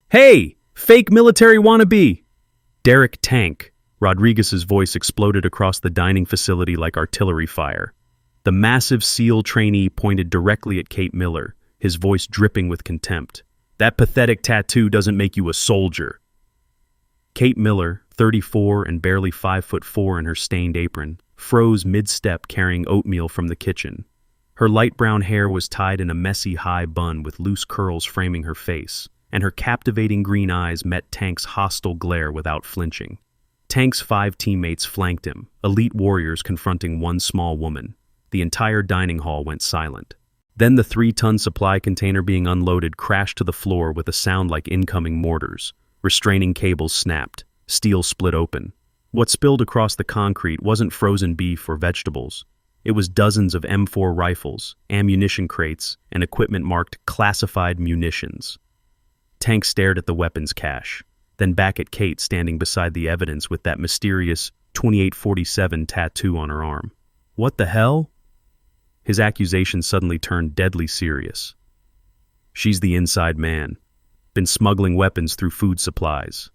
Hey, fake military wannabe! Derek Tank. Rodriguez's voice exploded across the dining facility like artillery fire. The massive SEAL trainee pointed directly at Kate Miller, his voice dripping with contempt. That pathetic tattoo doesn't make you a soldier. Kate Miller, 34 and barely 5'4" in her stained apron, froze mid-step carrying oatmeal from the kitchen. Her light brown hair was tied in a messy high bun with loose curls framing her face, and her captivating green eyes met Tank's hostile glare without flinching. Tank's 5 teammates flanked him, elite warriors confronting one small woman. The entire dining hall went silent. Then the 3-ton supply container being unloaded crashed to the floor with a sound like incoming mortars. Restraining cables snapped. Steel split open. What spilled across the concrete wasn't frozen beef or vegetables. It was dozens of M4 rifles, ammunition crates, and equipment marked classified munitions. Tank stared at the weapons cache, then back at Kate standing beside the evidence with that mysterious 2847 tattoo on her arm. What the hell? His accusation suddenly turned deadly serious. She's the inside man, been smuggling weapons through food supplies.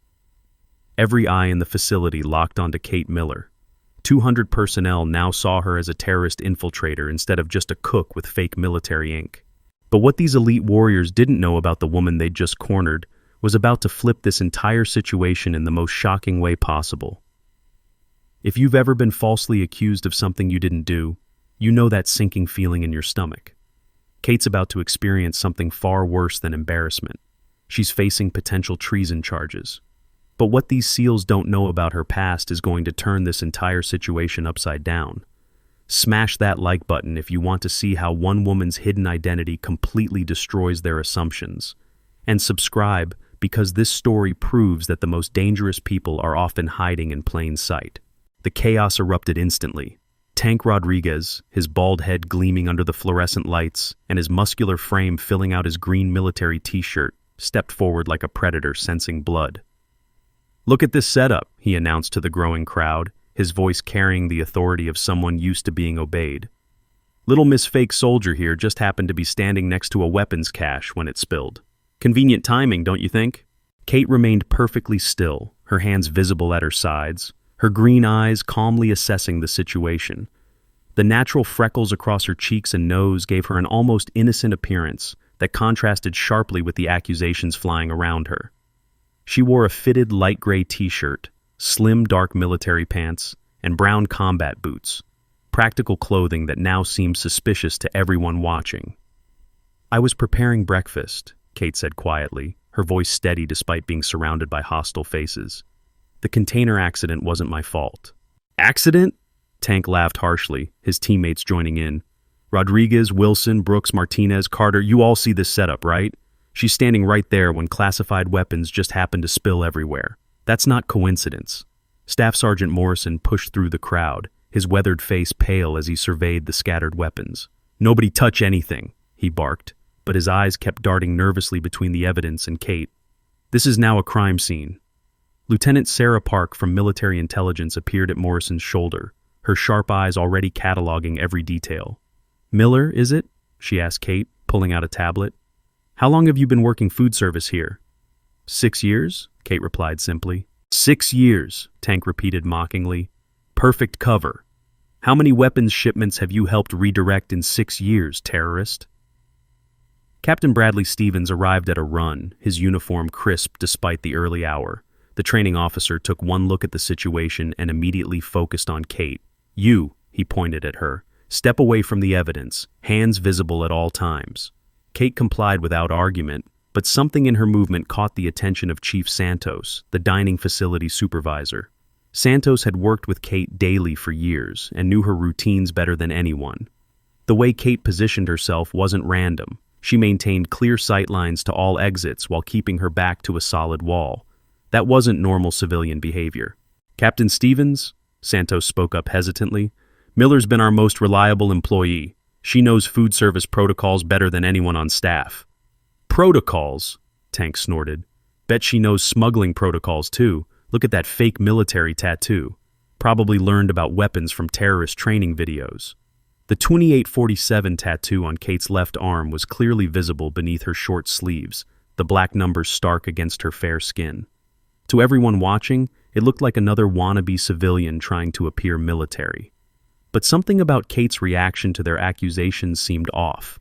Every eye in the facility locked onto Kate Miller. 200 personnel now saw her as a terrorist infiltrator instead of just a cook with fake military ink. But what these elite warriors didn't know about the woman they'd just cornered was about to flip this entire situation in the most shocking way possible. If you've ever been falsely accused of something you didn't do, you know that sinking feeling in your stomach. Kate's about to experience something far worse than embarrassment. She's facing potential treason charges. But what these SEALs don't know about her past is going to turn this entire situation upside down. Smash that like button if you want to see how one woman's hidden identity completely destroys their assumptions. And subscribe because this story proves that the most dangerous people are often hiding in plain sight. The chaos erupted instantly. Tank Rodriguez, his bald head gleaming under the fluorescent lights and his muscular frame filling out his green military t-shirt, stepped forward like a predator sensing blood. "Look at this setup," he announced to the growing crowd, his voice carrying the authority of someone used to being obeyed. "Little Miss Fake Soldier here just happened to be standing next to a weapons cache when it spilled. Convenient timing, don't you think?" Kate remained perfectly still, her hands visible at her sides, her green eyes calmly assessing the situation. The natural freckles across her cheeks and nose gave her an almost innocent appearance that contrasted sharply with the accusations flying around her. She wore a fitted light gray t-shirt, slim dark military pants, and brown combat boots, practical clothing that now seemed suspicious to everyone watching. "I was preparing breakfast," Kate said quietly, her voice steady despite being surrounded by hostile faces. "The container accident wasn't my fault." "Accident?" Tank laughed harshly, his teammates joining in. "Rodriguez, Wilson, Brooks, Martinez, Carter, you all see this setup, right? She's standing right there when classified weapons just happened to spill everywhere. That's not coincidence." Staff Sergeant Morrison pushed through the crowd, his weathered face pale as he surveyed the scattered weapons. "Nobody touch anything," he barked, but his eyes kept darting nervously between the evidence and Kate. "This is now a crime scene." Lieutenant Sarah Park from Military Intelligence appeared at Morrison's shoulder, her sharp eyes already cataloging every detail. "Miller, is it?" she asked Kate, pulling out a tablet. "How long have you been working food service here?" 6 years, Kate replied simply. 6 years, Tank repeated mockingly. "Perfect cover. How many weapons shipments have you helped redirect in 6 years, terrorist?" Captain Bradley Stevens arrived at a run, his uniform crisp despite the early hour. The training officer took one look at the situation and immediately focused on Kate. "You," he pointed at her, "step away from the evidence, hands visible at all times." Kate complied without argument, but something in her movement caught the attention of Chief Santos, the dining facility supervisor. Santos had worked with Kate daily for years and knew her routines better than anyone. The way Kate positioned herself wasn't random. She maintained clear sight lines to all exits while keeping her back to a solid wall. That wasn't normal civilian behavior. "Captain Stevens," Santos spoke up hesitantly, "Miller's been our most reliable employee. She knows food service protocols better than anyone on staff." "Protocols?" Tank snorted. "Bet she knows smuggling protocols too. Look at that fake military tattoo. Probably learned about weapons from terrorist training videos." The 2847 tattoo on Kate's left arm was clearly visible beneath her short sleeves, the black numbers stark against her fair skin. To everyone watching, it looked like another wannabe civilian trying to appear military. But something about Kate's reaction to their accusations seemed off.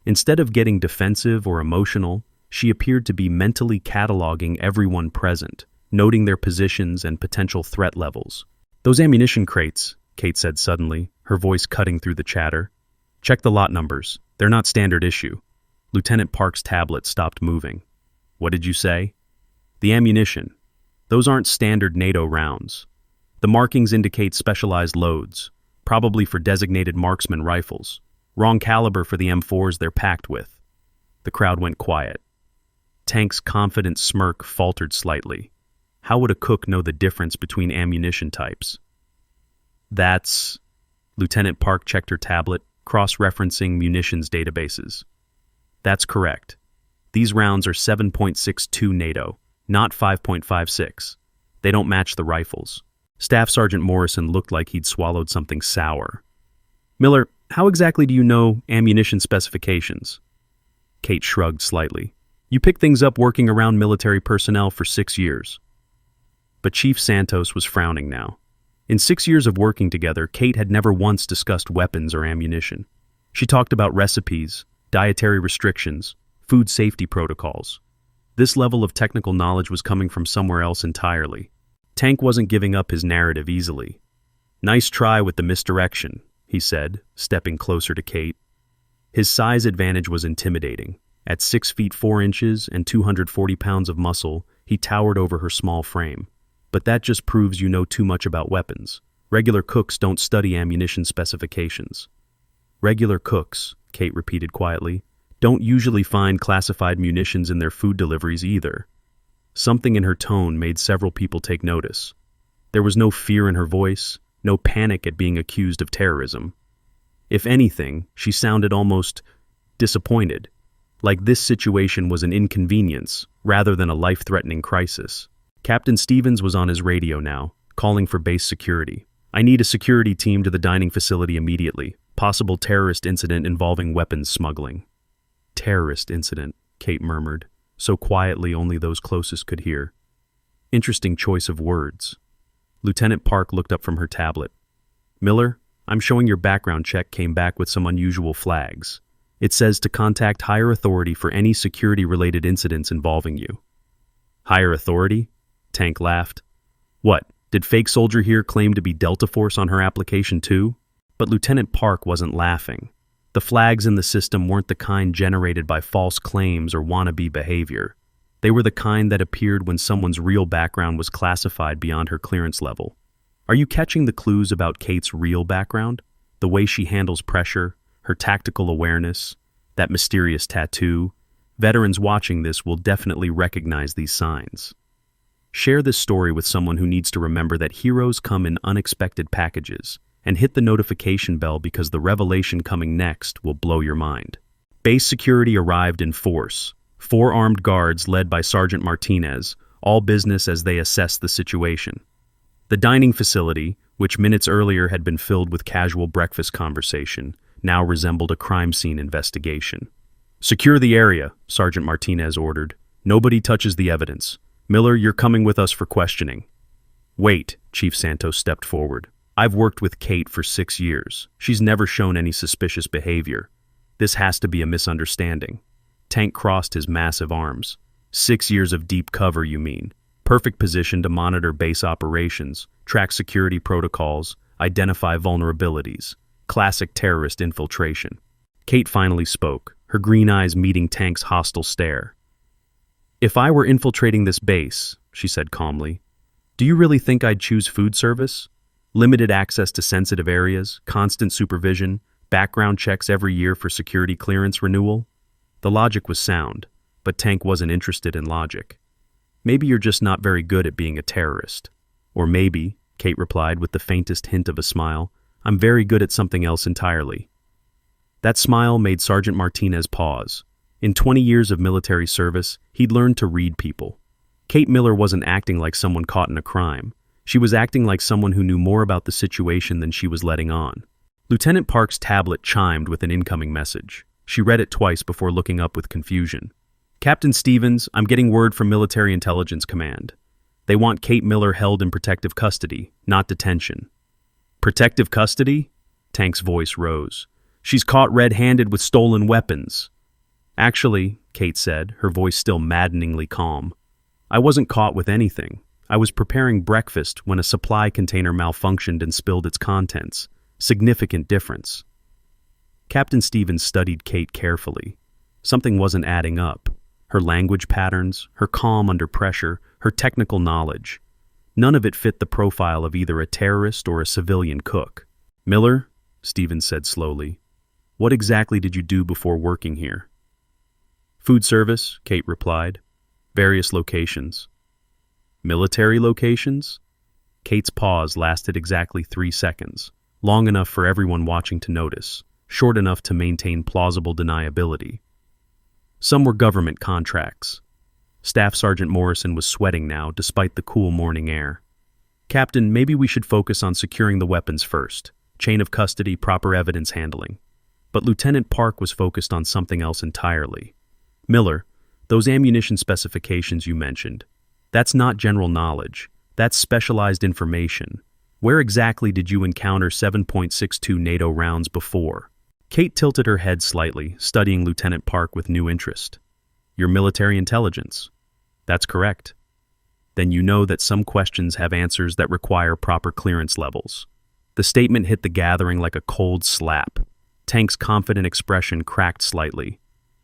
Instead of getting defensive or emotional, she appeared to be mentally cataloging everyone present, noting their positions and potential threat levels. "Those ammunition crates," Kate said suddenly, her voice cutting through the chatter. "Check the lot numbers. They're not standard issue." Lieutenant Park's tablet stopped moving. "What did you say?" "The ammunition. Those aren't standard NATO rounds. The markings indicate specialized loads, probably for designated marksman rifles. Wrong caliber for the M4s they're packed with." The crowd went quiet. Tank's confident smirk faltered slightly. How would a cook know the difference between ammunition types? "That's..." Lieutenant Park checked her tablet, cross-referencing munitions databases. "That's correct. These rounds are 7.62 NATO, not 5.56. They don't match the rifles." Staff Sergeant Morrison looked like he'd swallowed something sour. "Miller, how exactly do you know ammunition specifications?" Kate shrugged slightly. "You pick things up working around military personnel for 6 years." But Chief Santos was frowning now. In 6 years of working together, Kate had never once discussed weapons or ammunition. She talked about recipes, dietary restrictions, food safety protocols. This level of technical knowledge was coming from somewhere else entirely. Tank wasn't giving up his narrative easily. "Nice try with the misdirection," he said, stepping closer to Kate. His size advantage was intimidating. At 6 feet 4 inches and 240 pounds of muscle, he towered over her small frame. "But that just proves you know too much about weapons. Regular cooks don't study ammunition specifications." "Regular cooks," Kate repeated quietly, "don't usually find classified munitions in their food deliveries either." Something in her tone made several people take notice. There was no fear in her voice, no panic at being accused of terrorism. If anything, she sounded almost disappointed, like this situation was an inconvenience rather than a life-threatening crisis. Captain Stevens was on his radio now, calling for base security. "I need a security team to the dining facility immediately. Possible terrorist incident involving weapons smuggling." "Terrorist incident," Kate murmured, so quietly only those closest could hear. Interesting choice of words. Lieutenant Park looked up from her tablet. "Miller, I'm showing your background check came back with some unusual flags. It says to contact higher authority for any security-related incidents involving you." "Higher authority?" Tank laughed. "What, did fake soldier here claim to be Delta Force on her application too?" But Lieutenant Park wasn't laughing. The flags in the system weren't the kind generated by false claims or wannabe behavior. They were the kind that appeared when someone's real background was classified beyond her clearance level. Are you catching the clues about Kate's real background? The way she handles pressure, her tactical awareness, that mysterious tattoo? Veterans watching this will definitely recognize these signs. Share this story with someone who needs to remember that heroes come in unexpected packages, and hit the notification bell because the revelation coming next will blow your mind. Base security arrived in force. 4 armed guards led by Sergeant Martinez, all business as they assessed the situation. The dining facility, which minutes earlier had been filled with casual breakfast conversation, now resembled a crime scene investigation. "Secure the area," Sergeant Martinez ordered. "Nobody touches the evidence. Miller, you're coming with us for questioning." "Wait," Chief Santos stepped forward. "I've worked with Kate for 6 years. She's never shown any suspicious behavior. This has to be a misunderstanding." Tank crossed his massive arms. 6 years of deep cover, you mean? Perfect position to monitor base operations, track security protocols, identify vulnerabilities. Classic terrorist infiltration. Kate finally spoke, her green eyes meeting Tank's hostile stare. "If I were infiltrating this base," she said calmly, "do you really think I'd choose food service? Limited access to sensitive areas, constant supervision, background checks every year for security clearance renewal?" The logic was sound, but Tank wasn't interested in logic. "Maybe you're just not very good at being a terrorist." "Or maybe," Kate replied with the faintest hint of a smile, "I'm very good at something else entirely." That smile made Sergeant Martinez pause. In 20 years of military service, he'd learned to read people. Kate Miller wasn't acting like someone caught in a crime. She was acting like someone who knew more about the situation than she was letting on. Lieutenant Park's tablet chimed with an incoming message. She read it twice before looking up with confusion. Captain Stevens, I'm getting word from Military Intelligence Command. They want Kate Miller held in protective custody, not detention. Protective custody? Tank's voice rose. She's caught red-handed with stolen weapons. Actually, Kate said, her voice still maddeningly calm, I wasn't caught with anything. I was preparing breakfast when a supply container malfunctioned and spilled its contents. Significant difference. Captain Stevens studied Kate carefully. Something wasn't adding up. Her language patterns, her calm under pressure, her technical knowledge. None of it fit the profile of either a terrorist or a civilian cook. Miller, Stevens said slowly, what exactly did you do before working here? Food service, Kate replied. Various locations. Military locations? Kate's pause lasted exactly 3 seconds, long enough for everyone watching to notice, short enough to maintain plausible deniability. Some were government contracts. Staff Sergeant Morrison was sweating now, despite the cool morning air. Captain, maybe we should focus on securing the weapons first. Chain of custody, proper evidence handling. But Lieutenant Park was focused on something else entirely. Miller, those ammunition specifications you mentioned, that's not general knowledge. That's specialized information. Where exactly did you encounter 7.62 NATO rounds before? Kate tilted her head slightly, studying Lieutenant Park with new interest. Your military intelligence. That's correct. Then you know that some questions have answers that require proper clearance levels. The statement hit the gathering like a cold slap. Tank's confident expression cracked slightly.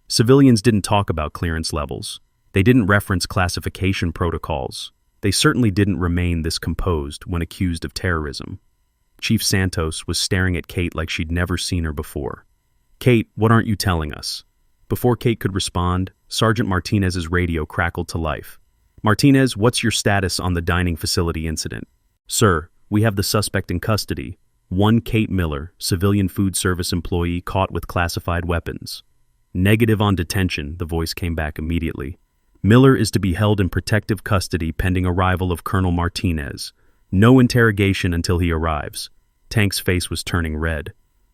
Civilians didn't talk about clearance levels. They didn't reference classification protocols. They certainly didn't remain this composed when accused of terrorism. Chief Santos was staring at Kate like she'd never seen her before. Kate, what aren't you telling us? Before Kate could respond, Sergeant Martinez's radio crackled to life. Martinez, what's your status on the dining facility incident? Sir, we have the suspect in custody. One Kate Miller, civilian food service employee caught with classified weapons. Negative on detention, the voice came back immediately. Miller is to be held in protective custody pending arrival of Colonel Martinez. No interrogation until he arrives. Tank's face was turning red.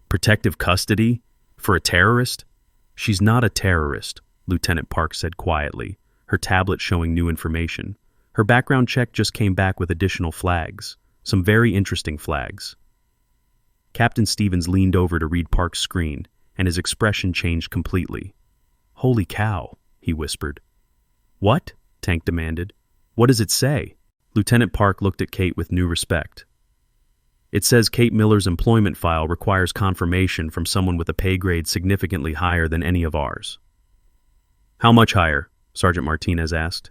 Protective custody? For a terrorist? She's not a terrorist, Lieutenant Park said quietly, her tablet showing new information. Her background check just came back with additional flags. Some very interesting flags. Captain Stevens leaned over to read Park's screen, and his expression changed completely. Holy cow, he whispered. What? Tank demanded. What does it say? Lieutenant Park looked at Kate with new respect. It says Kate Miller's employment file requires confirmation from someone with a pay grade significantly higher than any of ours. How much higher? Sergeant Martinez asked.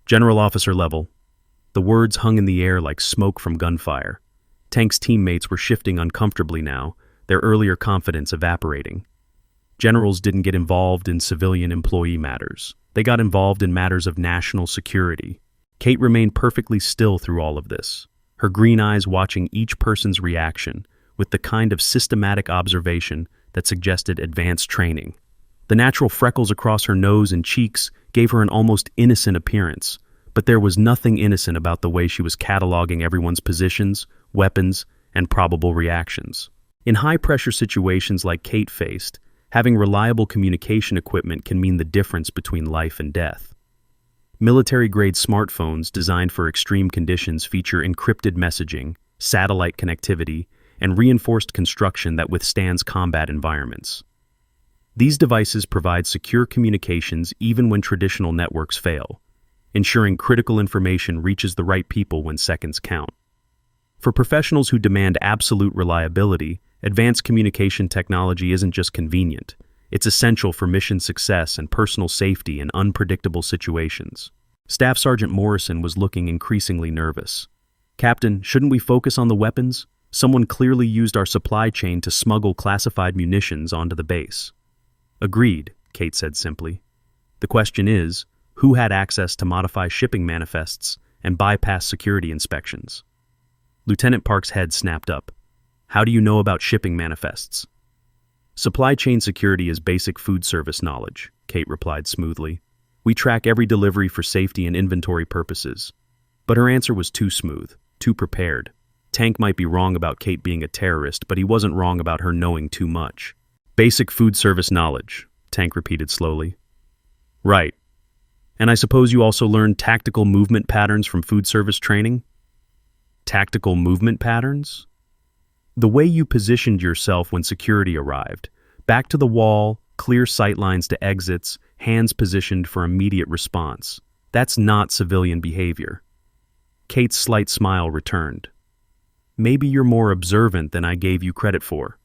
General officer level. The words hung in the air like smoke from gunfire. Tank's teammates were shifting uncomfortably now, their earlier confidence evaporating. Generals didn't get involved in civilian employee matters. They got involved in matters of national security. Kate remained perfectly still through all of this, her green eyes watching each person's reaction with the kind of systematic observation that suggested advanced training. The natural freckles across her nose and cheeks gave her an almost innocent appearance, but there was nothing innocent about the way she was cataloging everyone's positions, weapons, and probable reactions. In high-pressure situations like Kate faced, having reliable communication equipment can mean the difference between life and death. Military-grade smartphones designed for extreme conditions feature encrypted messaging, satellite connectivity, and reinforced construction that withstands combat environments. These devices provide secure communications even when traditional networks fail, ensuring critical information reaches the right people when seconds count. For professionals who demand absolute reliability, advanced communication technology isn't just convenient. It's essential for mission success and personal safety in unpredictable situations. Staff Sergeant Morrison was looking increasingly nervous. Captain, shouldn't we focus on the weapons? Someone clearly used our supply chain to smuggle classified munitions onto the base. Agreed, Kate said simply. The question is, who had access to modify shipping manifests and bypass security inspections? Lieutenant Park's head snapped up. How do you know about shipping manifests? Supply chain security is basic food service knowledge, Kate replied smoothly. We track every delivery for safety and inventory purposes. But her answer was too smooth, too prepared. Tank might be wrong about Kate being a terrorist, but he wasn't wrong about her knowing too much. Basic food service knowledge, Tank repeated slowly. Right. And I suppose you also learned tactical movement patterns from food service training? Tactical movement patterns? The way you positioned yourself when security arrived. Back to the wall, clear sight lines to exits, hands positioned for immediate response. That's not civilian behavior. Kate's slight smile returned. Maybe you're more observant than I gave you credit for.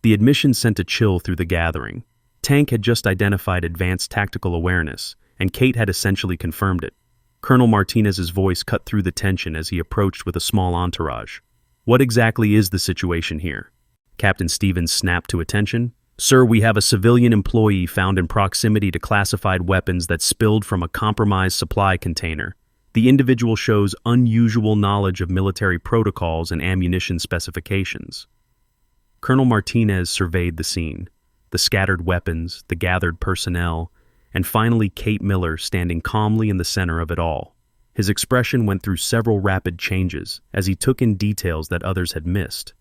The admission sent a chill through the gathering. Tank had just identified advanced tactical awareness, and Kate had essentially confirmed it. Colonel Martinez's voice cut through the tension as he approached with a small entourage. What exactly is the situation here? Captain Stevens snapped to attention. Sir, we have a civilian employee found in proximity to classified weapons that spilled from a compromised supply container. The individual shows unusual knowledge of military protocols and ammunition specifications. Colonel Martinez surveyed the scene, the scattered weapons, the gathered personnel, and finally Kate Miller standing calmly in the center of it all. His expression went through several rapid changes as he took in details that others had missed.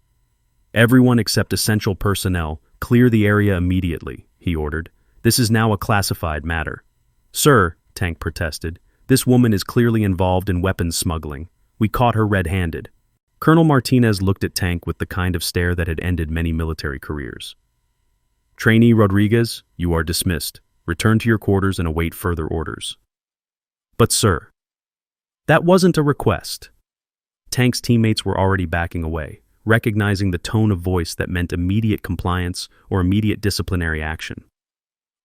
Everyone except essential personnel, clear the area immediately, he ordered. This is now a classified matter. Sir, Tank protested, this woman is clearly involved in weapons smuggling. We caught her red-handed. Colonel Martinez looked at Tank with the kind of stare that had ended many military careers. Trainee Rodriguez, you are dismissed. Return to your quarters and await further orders. But sir, that wasn't a request. Tank's teammates were already backing away, recognizing the tone of voice that meant immediate compliance or immediate disciplinary action.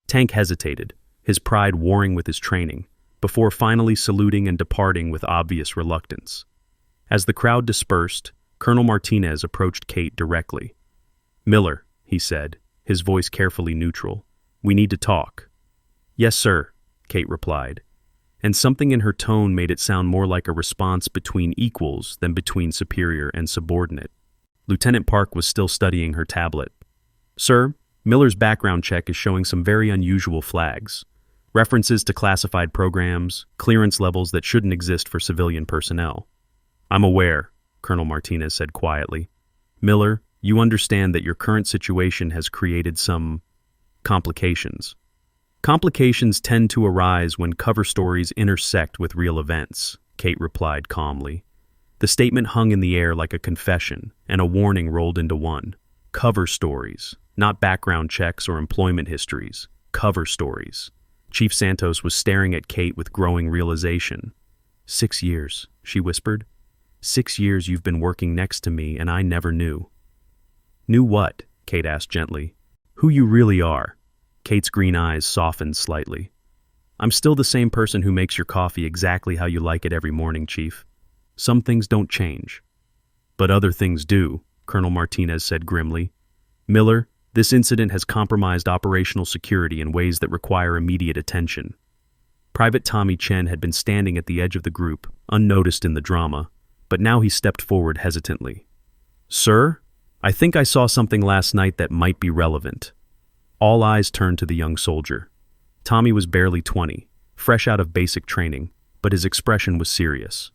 Tank hesitated, his pride warring with his training, before finally saluting and departing with obvious reluctance. As the crowd dispersed, Colonel Martinez approached Kate directly. Miller, he said, his voice carefully neutral, we need to talk. Yes, sir, Kate replied, and something in her tone made it sound more like a response between equals than between superior and subordinate. Lieutenant Park was still studying her tablet. Sir, Miller's background check is showing some very unusual flags. References to classified programs, clearance levels that shouldn't exist for civilian personnel. I'm aware, Colonel Martinez said quietly. Miller, you understand that your current situation has created some complications. Complications tend to arise when cover stories intersect with real events, Kate replied calmly. The statement hung in the air like a confession, and a warning rolled into one. Cover stories, not background checks or employment histories. Cover stories. Chief Santos was staring at Kate with growing realization. 6 years, she whispered. 6 years you've been working next to me and I never knew. Knew what? Kate asked gently. Who you really are. Kate's green eyes softened slightly. I'm still the same person who makes your coffee exactly how you like it every morning, Chief. Some things don't change. But other things do, Colonel Martinez said grimly. Miller, this incident has compromised operational security in ways that require immediate attention. Private Tommy Chen had been standing at the edge of the group, unnoticed in the drama, but now he stepped forward hesitantly. Sir, I think I saw something last night that might be relevant. All eyes turned to the young soldier. Tommy was barely 20, fresh out of basic training, but his expression was serious.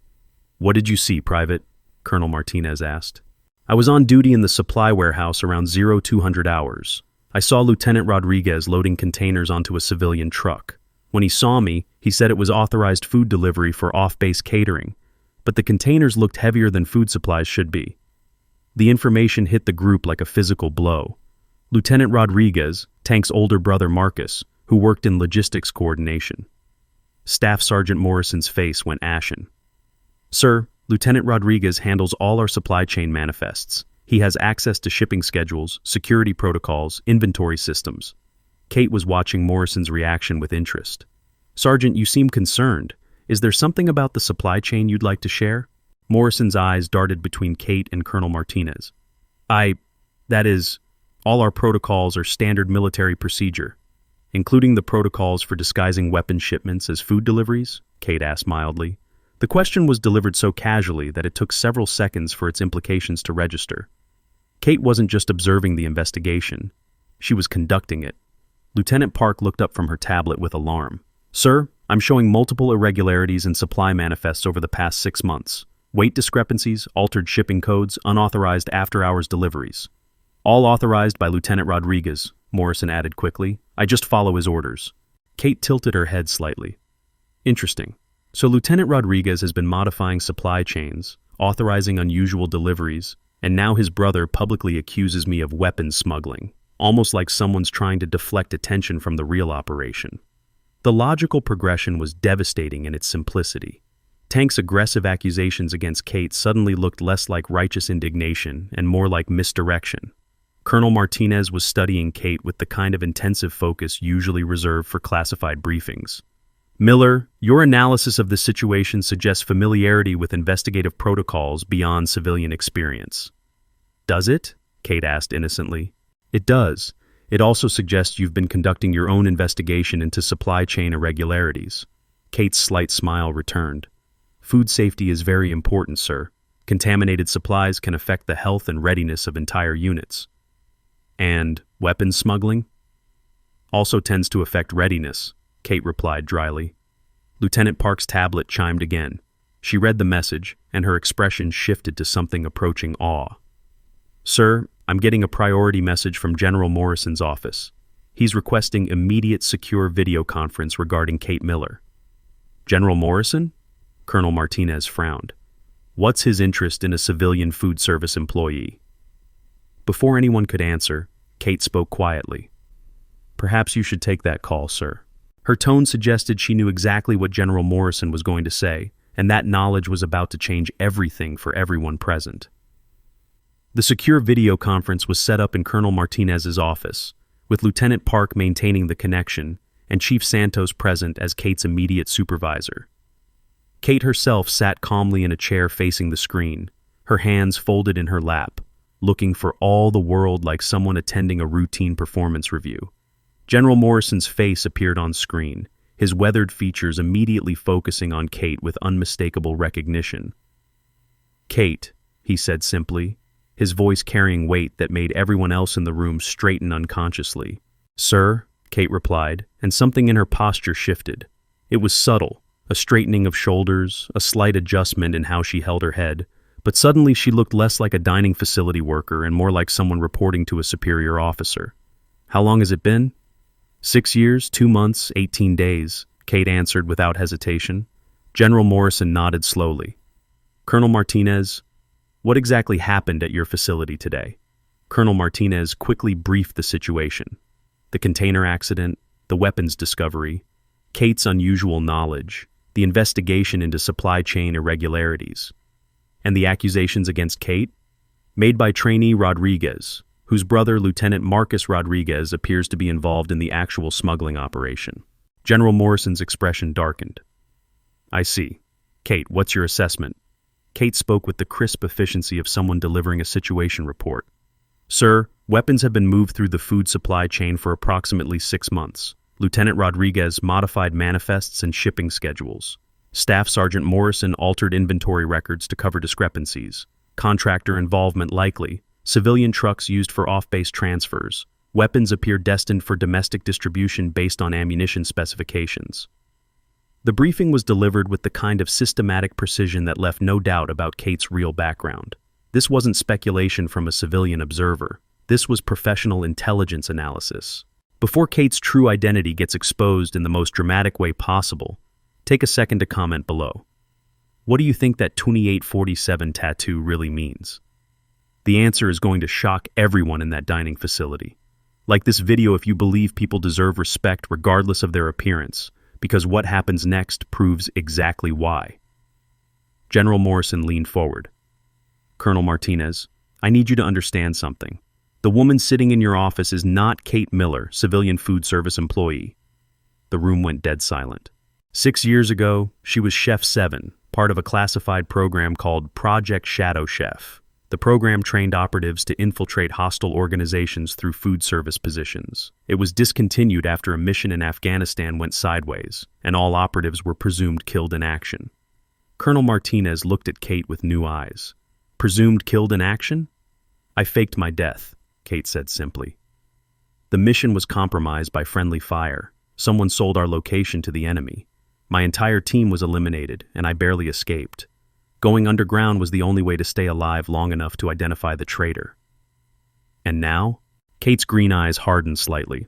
What did you see, Private? Colonel Martinez asked. I was on duty in the supply warehouse around 0200 hours. I saw Lieutenant Rodriguez loading containers onto a civilian truck. When he saw me, he said it was authorized food delivery for off-base catering, but the containers looked heavier than food supplies should be. The information hit the group like a physical blow. Lieutenant Rodriguez, Tank's older brother Marcus, who worked in logistics coordination. Staff Sergeant Morrison's face went ashen. Sir, Lieutenant Rodriguez handles all our supply chain manifests. He has access to shipping schedules, security protocols, inventory systems. Kate was watching Morrison's reaction with interest. Sergeant, you seem concerned. Is there something about the supply chain you'd like to share? Morrison's eyes darted between Kate and Colonel Martinez. That is, all our protocols are standard military procedure, including the protocols for disguising weapon shipments as food deliveries, Kate asked mildly. The question was delivered so casually that it took several seconds for its implications to register. Kate wasn't just observing the investigation. She was conducting it. Lieutenant Park looked up from her tablet with alarm. Sir, I'm showing multiple irregularities in supply manifests over the past 6 months. Weight discrepancies, altered shipping codes, unauthorized after-hours deliveries. All authorized by Lieutenant Rodriguez, Morrison added quickly. I just follow his orders. Kate tilted her head slightly. Interesting. So Lieutenant Rodriguez has been modifying supply chains, authorizing unusual deliveries, and now his brother publicly accuses me of weapons smuggling, almost like someone's trying to deflect attention from the real operation. The logical progression was devastating in its simplicity. Tank's aggressive accusations against Kate suddenly looked less like righteous indignation and more like misdirection. Colonel Martinez was studying Kate with the kind of intensive focus usually reserved for classified briefings. Miller, your analysis of the situation suggests familiarity with investigative protocols beyond civilian experience. Does it? Kate asked innocently. It does. It also suggests you've been conducting your own investigation into supply chain irregularities. Kate's slight smile returned. Food safety is very important, sir. Contaminated supplies can affect the health and readiness of entire units. And weapons smuggling? Also tends to affect readiness, Kate replied dryly. Lieutenant Park's tablet chimed again. She read the message, and her expression shifted to something approaching awe. Sir, I'm getting a priority message from General Morrison's office. He's requesting immediate secure video conference regarding Kate Miller. General Morrison? Colonel Martinez frowned. What's his interest in a civilian food service employee? Before anyone could answer, Kate spoke quietly. Perhaps you should take that call, sir. Her tone suggested she knew exactly what General Morrison was going to say, and that knowledge was about to change everything for everyone present. The secure video conference was set up in Colonel Martinez's office, with Lieutenant Park maintaining the connection and Chief Santos present as Kate's immediate supervisor. Kate herself sat calmly in a chair facing the screen, her hands folded in her lap, looking for all the world like someone attending a routine performance review. General Morrison's face appeared on screen, his weathered features immediately focusing on Kate with unmistakable recognition. Kate, he said simply, his voice carrying weight that made everyone else in the room straighten unconsciously. Sir, Kate replied, and something in her posture shifted. It was subtle, a straightening of shoulders, a slight adjustment in how she held her head, but suddenly she looked less like a dining facility worker and more like someone reporting to a superior officer. How long has it been? 6 years, 2 months, 18 days, Kate answered without hesitation. General Morrison nodded slowly. Colonel Martinez, what exactly happened at your facility today? Colonel Martinez quickly briefed the situation. The container accident, the weapons discovery, Kate's unusual knowledge, the investigation into supply chain irregularities, and the accusations against Kate, made by trainee Rodriguez, whose brother, Lieutenant Marcus Rodriguez, appears to be involved in the actual smuggling operation. General Morrison's expression darkened. I see. Kate, what's your assessment? Kate spoke with the crisp efficiency of someone delivering a situation report. Sir, weapons have been moved through the food supply chain for approximately 6 months. Lieutenant Rodriguez modified manifests and shipping schedules. Staff Sergeant Morrison altered inventory records to cover discrepancies. Contractor involvement likely. Civilian trucks used for off-base transfers. Weapons appear destined for domestic distribution based on ammunition specifications. The briefing was delivered with the kind of systematic precision that left no doubt about Kate's real background. This wasn't speculation from a civilian observer. This was professional intelligence analysis. Before Kate's true identity gets exposed in the most dramatic way possible, take a second to comment below. What do you think that 2847 tattoo really means? The answer is going to shock everyone in that dining facility. Like this video if you believe people deserve respect regardless of their appearance, because what happens next proves exactly why. General Morrison leaned forward. Colonel Martinez, I need you to understand something. The woman sitting in your office is not Kate Miller, civilian food service employee. The room went dead silent. 6 years ago, she was Chef 7, part of a classified program called Project Shadow Chef. The program trained operatives to infiltrate hostile organizations through food service positions. It was discontinued after a mission in Afghanistan went sideways, and all operatives were presumed killed in action. Colonel Martinez looked at Kate with new eyes. Presumed killed in action? I faked my death, Kate said simply. The mission was compromised by friendly fire. Someone sold our location to the enemy. My entire team was eliminated, and I barely escaped. Going underground was the only way to stay alive long enough to identify the traitor. And now? Kate's green eyes hardened slightly.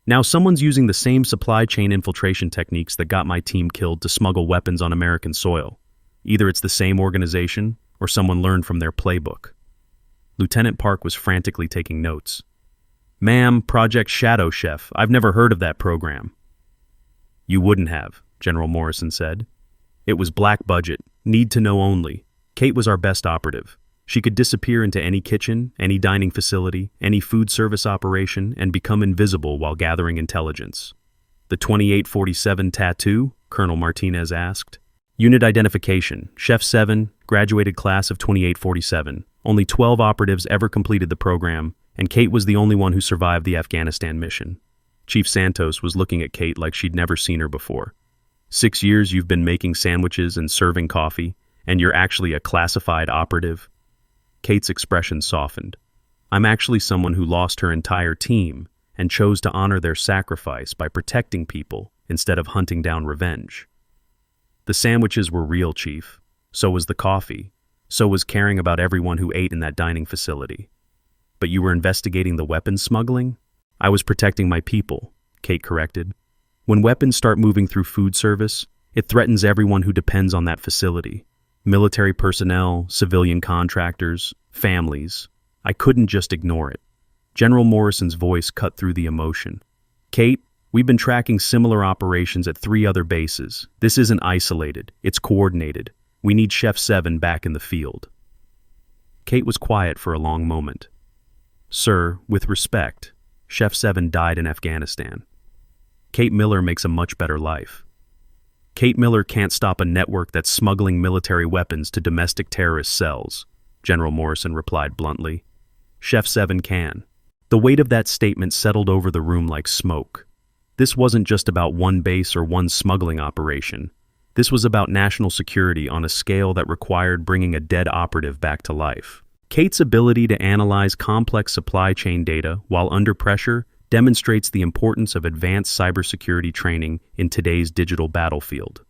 Now someone's using the same supply chain infiltration techniques that got my team killed to smuggle weapons on American soil. Either it's the same organization, or someone learned from their playbook. Lieutenant Park was frantically taking notes. "Ma'am, Project Shadow Chef, I've never heard of that program." "You wouldn't have," General Morrison said. "It was black budget, need to know only. Kate was our best operative. She could disappear into any kitchen, any dining facility, any food service operation, and become invisible while gathering intelligence." "The 2847 tattoo?" Colonel Martinez asked. "Unit identification, Chef 7, graduated class of 2847. Only 12 operatives ever completed the program, and Kate was the only one who survived the Afghanistan mission." Chief Santos was looking at Kate like she'd never seen her before. 6 years you've been making sandwiches and serving coffee, and you're actually a classified operative?" Kate's expression softened. "I'm actually someone who lost her entire team and chose to honor their sacrifice by protecting people instead of hunting down revenge." "The sandwiches were real, Chief. So was the coffee. So was caring about everyone who ate in that dining facility. But you were investigating the weapons smuggling?" "I was protecting my people," Kate corrected. "When weapons start moving through food service, it threatens everyone who depends on that facility. Military personnel, civilian contractors, families. I couldn't just ignore it." General Morrison's voice cut through the emotion. "Kate, we've been tracking similar operations at 3 other bases. This isn't isolated, it's coordinated. We need Chef 7 back in the field." Kate was quiet for a long moment. "Sir, with respect, Chef 7 died in Afghanistan. Kate Miller makes a much better life. Kate Miller can't stop a network that's smuggling military weapons to domestic terrorist cells," General Morrison replied bluntly. "Chef 7 can." The weight of that statement settled over the room like smoke. This wasn't just about one base or one smuggling operation. This was about national security on a scale that required bringing a dead operative back to life. Kate's ability to analyze complex supply chain data while under pressure demonstrates the importance of advanced cybersecurity training in today's digital battlefield.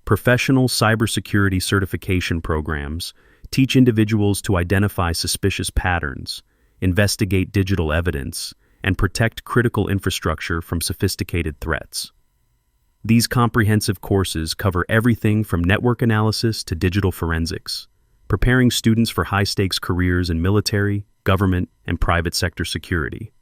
Professional cybersecurity certification programs teach individuals to identify suspicious patterns, investigate digital evidence, and protect critical infrastructure from sophisticated threats. These comprehensive courses cover everything from network analysis to digital forensics, preparing students for high-stakes careers in military, government, and private sector security.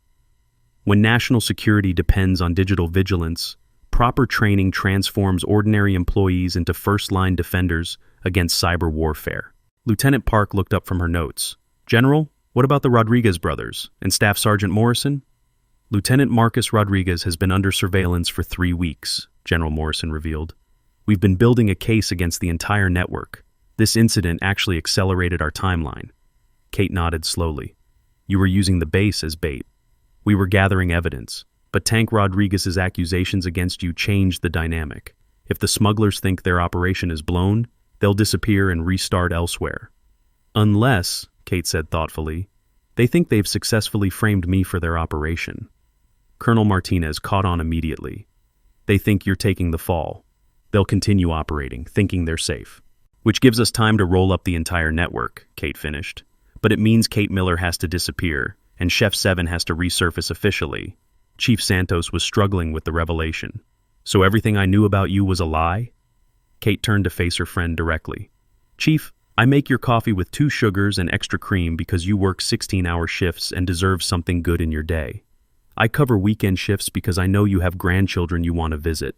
When national security depends on digital vigilance, proper training transforms ordinary employees into first-line defenders against cyber warfare. Lieutenant Park looked up from her notes. "General, what about the Rodriguez brothers and Staff Sergeant Morrison?" "Lieutenant Marcus Rodriguez has been under surveillance for 3 weeks, General Morrison revealed. "We've been building a case against the entire network. This incident actually accelerated our timeline." Kate nodded slowly. "You were using the base as bait." "We were gathering evidence, but Tank Rodriguez's accusations against you changed the dynamic. If the smugglers think their operation is blown, they'll disappear and restart elsewhere. Unless," Kate said thoughtfully, "they think they've successfully framed me for their operation." Colonel Martinez caught on immediately. "They think you're taking the fall. They'll continue operating, thinking they're safe. Which gives us time to roll up the entire network," Kate finished. "But it means Kate Miller has to disappear, and Chef 7 has to resurface officially." Chief Santos was struggling with the revelation. "So everything I knew about you was a lie?" Kate turned to face her friend directly. "Chief, I make your coffee with 2 sugars and extra cream because you work 16-hour shifts and deserve something good in your day. I cover weekend shifts because I know you have grandchildren you want to visit.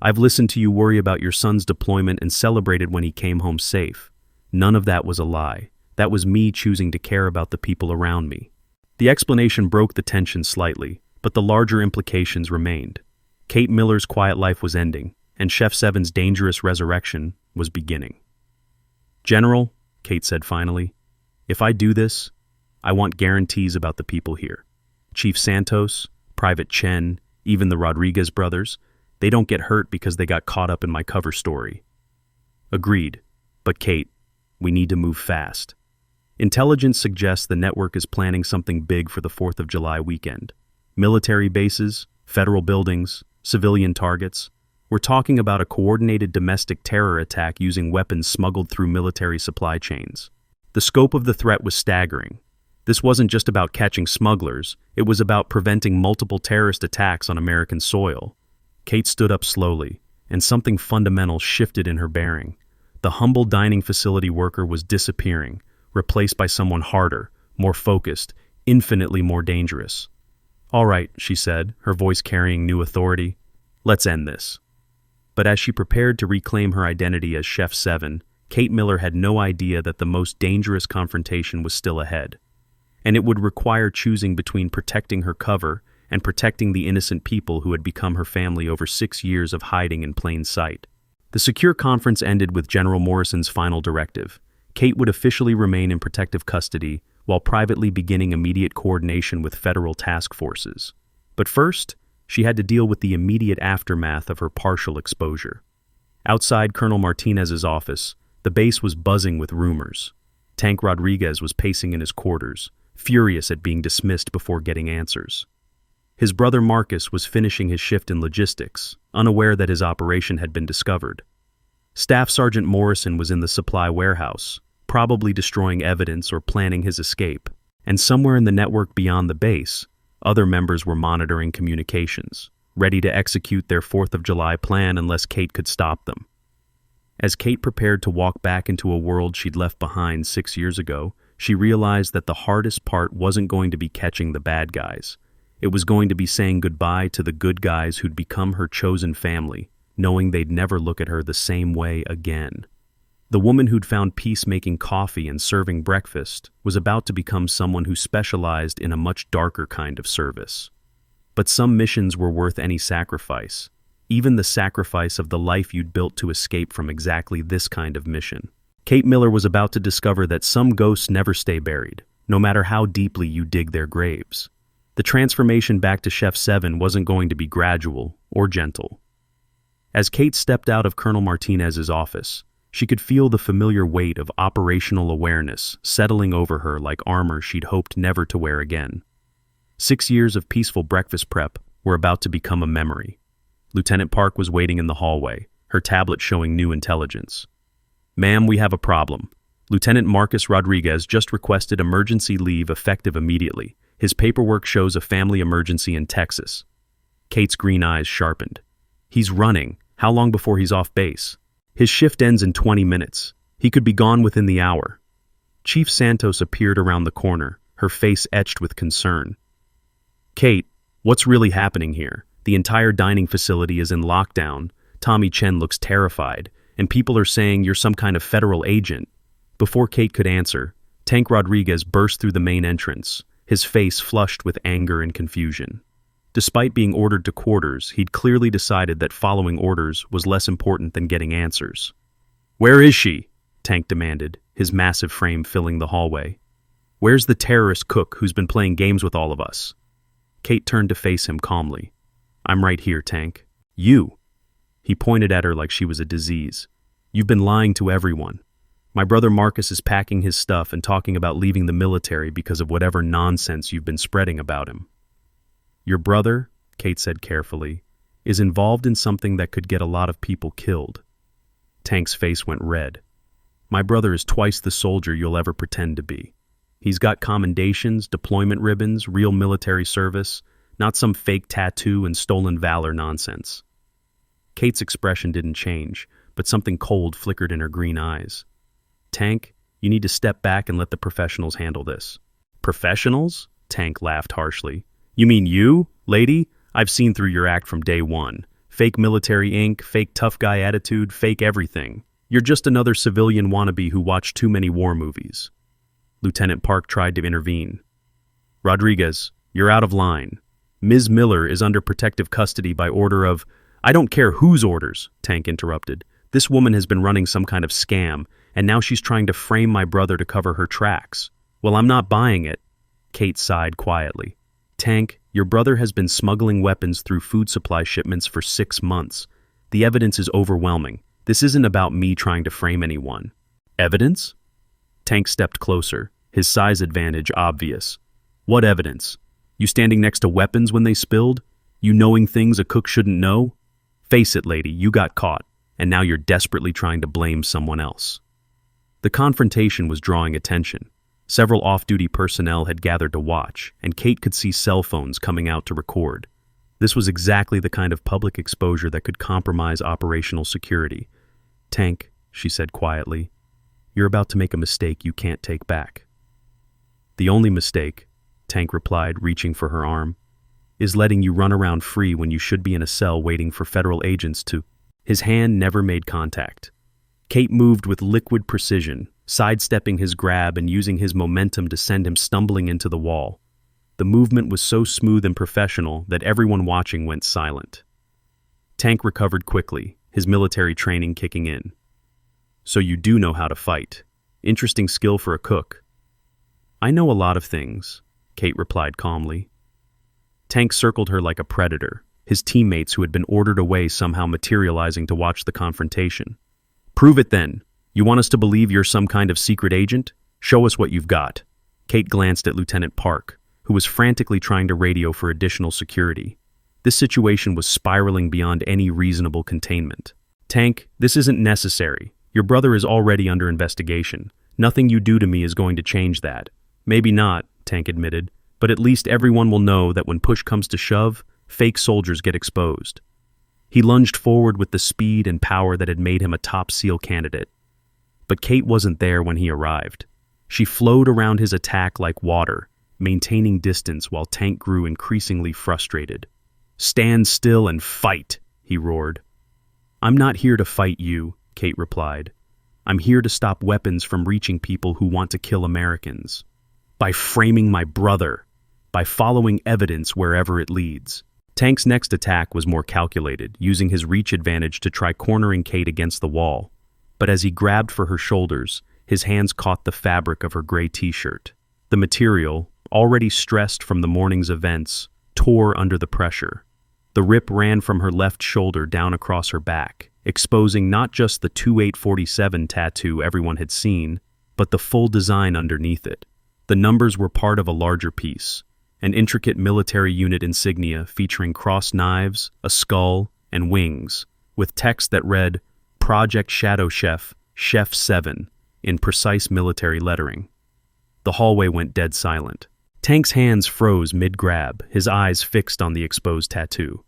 I've listened to you worry about your son's deployment and celebrated when he came home safe. None of that was a lie. That was me choosing to care about the people around me." The explanation broke the tension slightly, but the larger implications remained. Kate Miller's quiet life was ending, and Chef 7's dangerous resurrection was beginning. "General," Kate said finally, "if I do this, I want guarantees about the people here. Chief Santos, Private Chen, even the Rodriguez brothers, they don't get hurt because they got caught up in my cover story." "Agreed. But Kate, we need to move fast. Intelligence suggests the network is planning something big for the 4th of July weekend. Military bases, federal buildings, civilian targets. We're talking about a coordinated domestic terror attack using weapons smuggled through military supply chains." The scope of the threat was staggering. This wasn't just about catching smugglers, it was about preventing multiple terrorist attacks on American soil. Kate stood up slowly, and something fundamental shifted in her bearing. The humble dining facility worker was disappearing, replaced by someone harder, more focused, infinitely more dangerous. "All right," she said, her voice carrying new authority. "Let's end this." But as she prepared to reclaim her identity as Chef 7, Kate Miller had no idea that the most dangerous confrontation was still ahead. And it would require choosing between protecting her cover and protecting the innocent people who had become her family over 6 years of hiding in plain sight. The secure conference ended with General Morrison's final directive. Kate would officially remain in protective custody while privately beginning immediate coordination with federal task forces. But first, she had to deal with the immediate aftermath of her partial exposure. Outside Colonel Martinez's office, the base was buzzing with rumors. Tank Rodriguez was pacing in his quarters, furious at being dismissed before getting answers. His brother Marcus was finishing his shift in logistics, unaware that his operation had been discovered. Staff Sergeant Morrison was in the supply warehouse, probably destroying evidence or planning his escape. And somewhere in the network beyond the base, other members were monitoring communications, ready to execute their 4th of July plan unless Kate could stop them. As Kate prepared to walk back into a world she'd left behind 6 years ago, she realized that the hardest part wasn't going to be catching the bad guys. It was going to be saying goodbye to the good guys who'd become her chosen family, knowing they'd never look at her the same way again. The woman who'd found peace making coffee and serving breakfast was about to become someone who specialized in a much darker kind of service. But some missions were worth any sacrifice, even the sacrifice of the life you'd built to escape from exactly this kind of mission. Kate Miller was about to discover that some ghosts never stay buried, no matter how deeply you dig their graves. The transformation back to Chef 7 wasn't going to be gradual or gentle. As Kate stepped out of Colonel Martinez's office, she could feel the familiar weight of operational awareness settling over her like armor she'd hoped never to wear again. 6 years of peaceful breakfast prep were about to become a memory. Lieutenant Park was waiting in the hallway, her tablet showing new intelligence. "Ma'am, we have a problem. Lieutenant Marcus Rodriguez just requested emergency leave effective immediately. His paperwork shows a family emergency in Texas." Kate's green eyes sharpened. "He's running. How long before he's off base?" "His shift ends in 20 minutes. He could be gone within the hour." Chief Santos appeared around the corner, her face etched with concern. "Kate, what's really happening here? The entire dining facility is in lockdown. Tommy Chen looks terrified, and people are saying you're some kind of federal agent." Before Kate could answer, Tank Rodriguez burst through the main entrance, his face flushed with anger and confusion. Despite being ordered to quarters, he'd clearly decided that following orders was less important than getting answers. "Where is she?" Tank demanded, his massive frame filling the hallway. "Where's the terrorist cook who's been playing games with all of us?" Kate turned to face him calmly. "I'm right here, Tank." "You?" He pointed at her like she was a disease. "You've been lying to everyone. My brother Marcus is packing his stuff and talking about leaving the military because of whatever nonsense you've been spreading about him." "Your brother," Kate said carefully, "is involved in something that could get a lot of people killed." Tank's face went red. "My brother is twice the soldier you'll ever pretend to be. He's got commendations, deployment ribbons, real military service, not some fake tattoo and stolen valor nonsense." Kate's expression didn't change, but something cold flickered in her green eyes. "Tank, you need to step back and let the professionals handle this." "Professionals?" Tank laughed harshly. "You mean you, lady? I've seen through your act from day one. Fake military ink, fake tough guy attitude, fake everything. You're just another civilian wannabe who watched too many war movies." Lieutenant Park tried to intervene. "Rodriguez, you're out of line. Ms. Miller is under protective custody by order of—" "I don't care whose orders," Tank interrupted. "This woman has been running some kind of scam, and now she's trying to frame my brother to cover her tracks. Well, I'm not buying it." Kate sighed quietly. "Tank, your brother has been smuggling weapons through food supply shipments for 6 months. The evidence is overwhelming. This isn't about me trying to frame anyone." "Evidence?" Tank stepped closer, his size advantage obvious. "What evidence? You standing next to weapons when they spilled? You knowing things a cook shouldn't know? Face it, lady, you got caught, and now you're desperately trying to blame someone else." The confrontation was drawing attention. Several off-duty personnel had gathered to watch, and Kate could see cell phones coming out to record. This was exactly the kind of public exposure that could compromise operational security. "Tank," she said quietly, "you're about to make a mistake you can't take back." "The only mistake," Tank replied, reaching for her arm, "is letting you run around free when you should be in a cell waiting for federal agents to—" His hand never made contact. Kate moved with liquid precision, sidestepping his grab and using his momentum to send him stumbling into the wall. The movement was so smooth and professional that everyone watching went silent. Tank recovered quickly, his military training kicking in. "So you do know how to fight. Interesting skill for a cook." "I know a lot of things," Kate replied calmly. Tank circled her like a predator, his teammates who had been ordered away somehow materializing to watch the confrontation. "Prove it then. You want us to believe you're some kind of secret agent? Show us what you've got." Kate glanced at Lieutenant Park, who was frantically trying to radio for additional security. This situation was spiraling beyond any reasonable containment. "Tank, this isn't necessary. Your brother is already under investigation. Nothing you do to me is going to change that." "Maybe not," Tank admitted, "but at least everyone will know that when push comes to shove, fake soldiers get exposed." He lunged forward with the speed and power that had made him a top SEAL candidate. But Kate wasn't there when he arrived. She flowed around his attack like water, maintaining distance while Tank grew increasingly frustrated. "Stand still and fight," he roared. "I'm not here to fight you," Kate replied. "I'm here to stop weapons from reaching people who want to kill Americans. By framing my brother. By following evidence wherever it leads." Tank's next attack was more calculated, using his reach advantage to try cornering Kate against the wall. But as he grabbed for her shoulders, his hands caught the fabric of her gray t-shirt. The material, already stressed from the morning's events, tore under the pressure. The rip ran from her left shoulder down across her back, exposing not just the 2847 tattoo everyone had seen, but the full design underneath it. The numbers were part of a larger piece, an intricate military unit insignia featuring crossed knives, a skull, and wings, with text that read, "Project Shadow Chef, Chef 7, in precise military lettering. The hallway went dead silent. Tank's hands froze mid-grab, his eyes fixed on the exposed tattoo.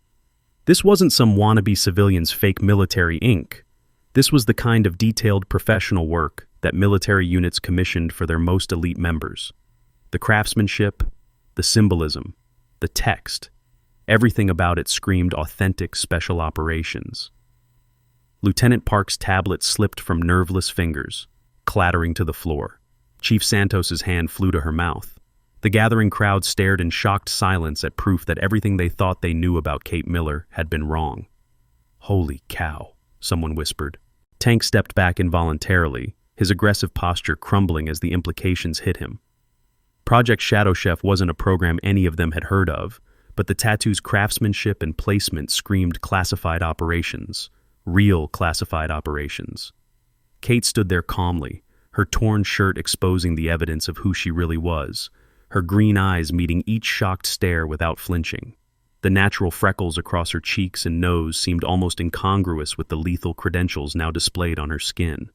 This wasn't some wannabe civilian's fake military ink. This was the kind of detailed professional work that military units commissioned for their most elite members. The craftsmanship, the symbolism, the text, everything about it screamed authentic special operations. Lieutenant Park's tablet slipped from nerveless fingers, clattering to the floor. Chief Santos's hand flew to her mouth. The gathering crowd stared in shocked silence at proof that everything they thought they knew about Kate Miller had been wrong. "Holy cow," someone whispered. Tank stepped back involuntarily, his aggressive posture crumbling as the implications hit him. Project Shadow Chef wasn't a program any of them had heard of, but the tattoo's craftsmanship and placement screamed classified operations, real classified operations. Kate stood there calmly, her torn shirt exposing the evidence of who she really was, her green eyes meeting each shocked stare without flinching. The natural freckles across her cheeks and nose seemed almost incongruous with the lethal credentials now displayed on her skin.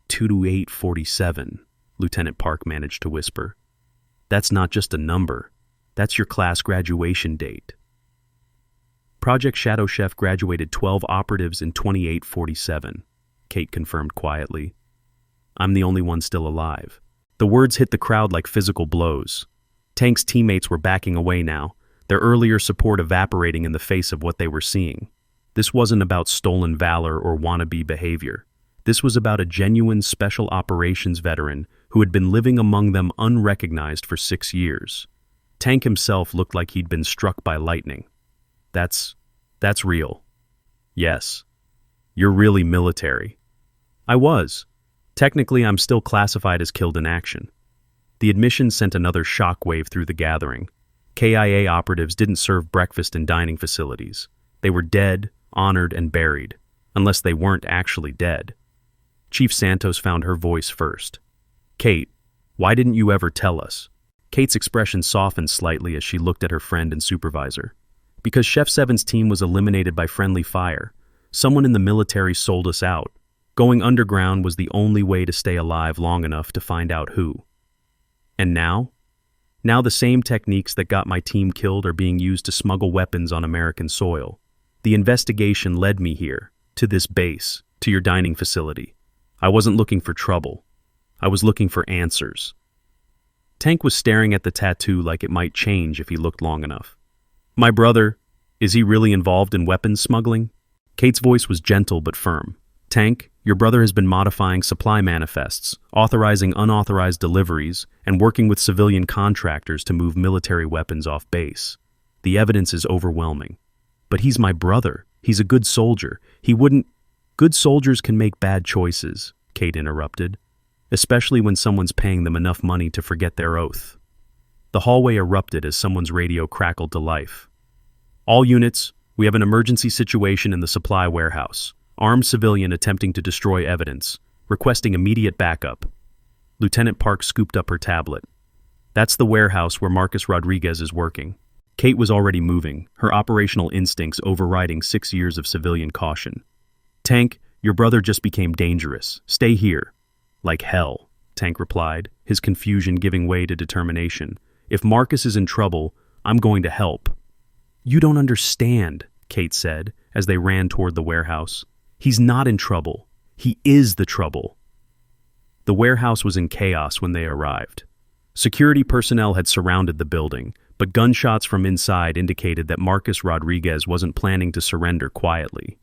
2847, Lieutenant Park managed to whisper. "That's not just a number. That's your class graduation date." Project Shadow Chef graduated 12 operatives in 2847, Kate confirmed quietly. "I'm the only one still alive." The words hit the crowd like physical blows. Tank's teammates were backing away now, their earlier support evaporating in the face of what they were seeing. This wasn't about stolen valor or wannabe behavior. This was about a genuine special operations veteran who had been living among them unrecognized for 6 years. Tank himself looked like he'd been struck by lightning. That's real." "Yes. You're really military." "I was. Technically, I'm still classified as killed in action." The admission sent another shockwave through the gathering. KIA operatives didn't serve breakfast in dining facilities. They were dead, honored, and buried, unless they weren't actually dead. Chief Santos found her voice first. "Kate, why didn't you ever tell us?" Kate's expression softened slightly as she looked at her friend and supervisor. "Because Chef 7's team was eliminated by friendly fire. Someone in the military sold us out. Going underground was the only way to stay alive long enough to find out who." And now? Now the same techniques that got my team killed are being used to smuggle weapons on American soil. The investigation led me here, to this base, to your dining facility. I wasn't looking for trouble. I was looking for answers. Tank was staring at the tattoo like it might change if he looked long enough. My brother, is he really involved in weapons smuggling? Kate's voice was gentle but firm. Tank, your brother has been modifying supply manifests, authorizing unauthorized deliveries, and working with civilian contractors to move military weapons off base. The evidence is overwhelming. But he's my brother. He's a good soldier. He wouldn't— Good soldiers can make bad choices, Kate interrupted, especially when someone's paying them enough money to forget their oath. The hallway erupted as someone's radio crackled to life. All units, we have an emergency situation in the supply warehouse. Armed civilian attempting to destroy evidence, requesting immediate backup. Lieutenant Park scooped up her tablet. That's the warehouse where Marcus Rodriguez is working. Kate was already moving, her operational instincts overriding 6 years of civilian caution. Tank, your brother just became dangerous. Stay here. Like hell, Tank replied, his confusion giving way to determination. If Marcus is in trouble, I'm going to help. You don't understand, Kate said, as they ran toward the warehouse. He's not in trouble. He is the trouble. The warehouse was in chaos when they arrived. Security personnel had surrounded the building, but gunshots from inside indicated that Marcus Rodriguez wasn't planning to surrender quietly.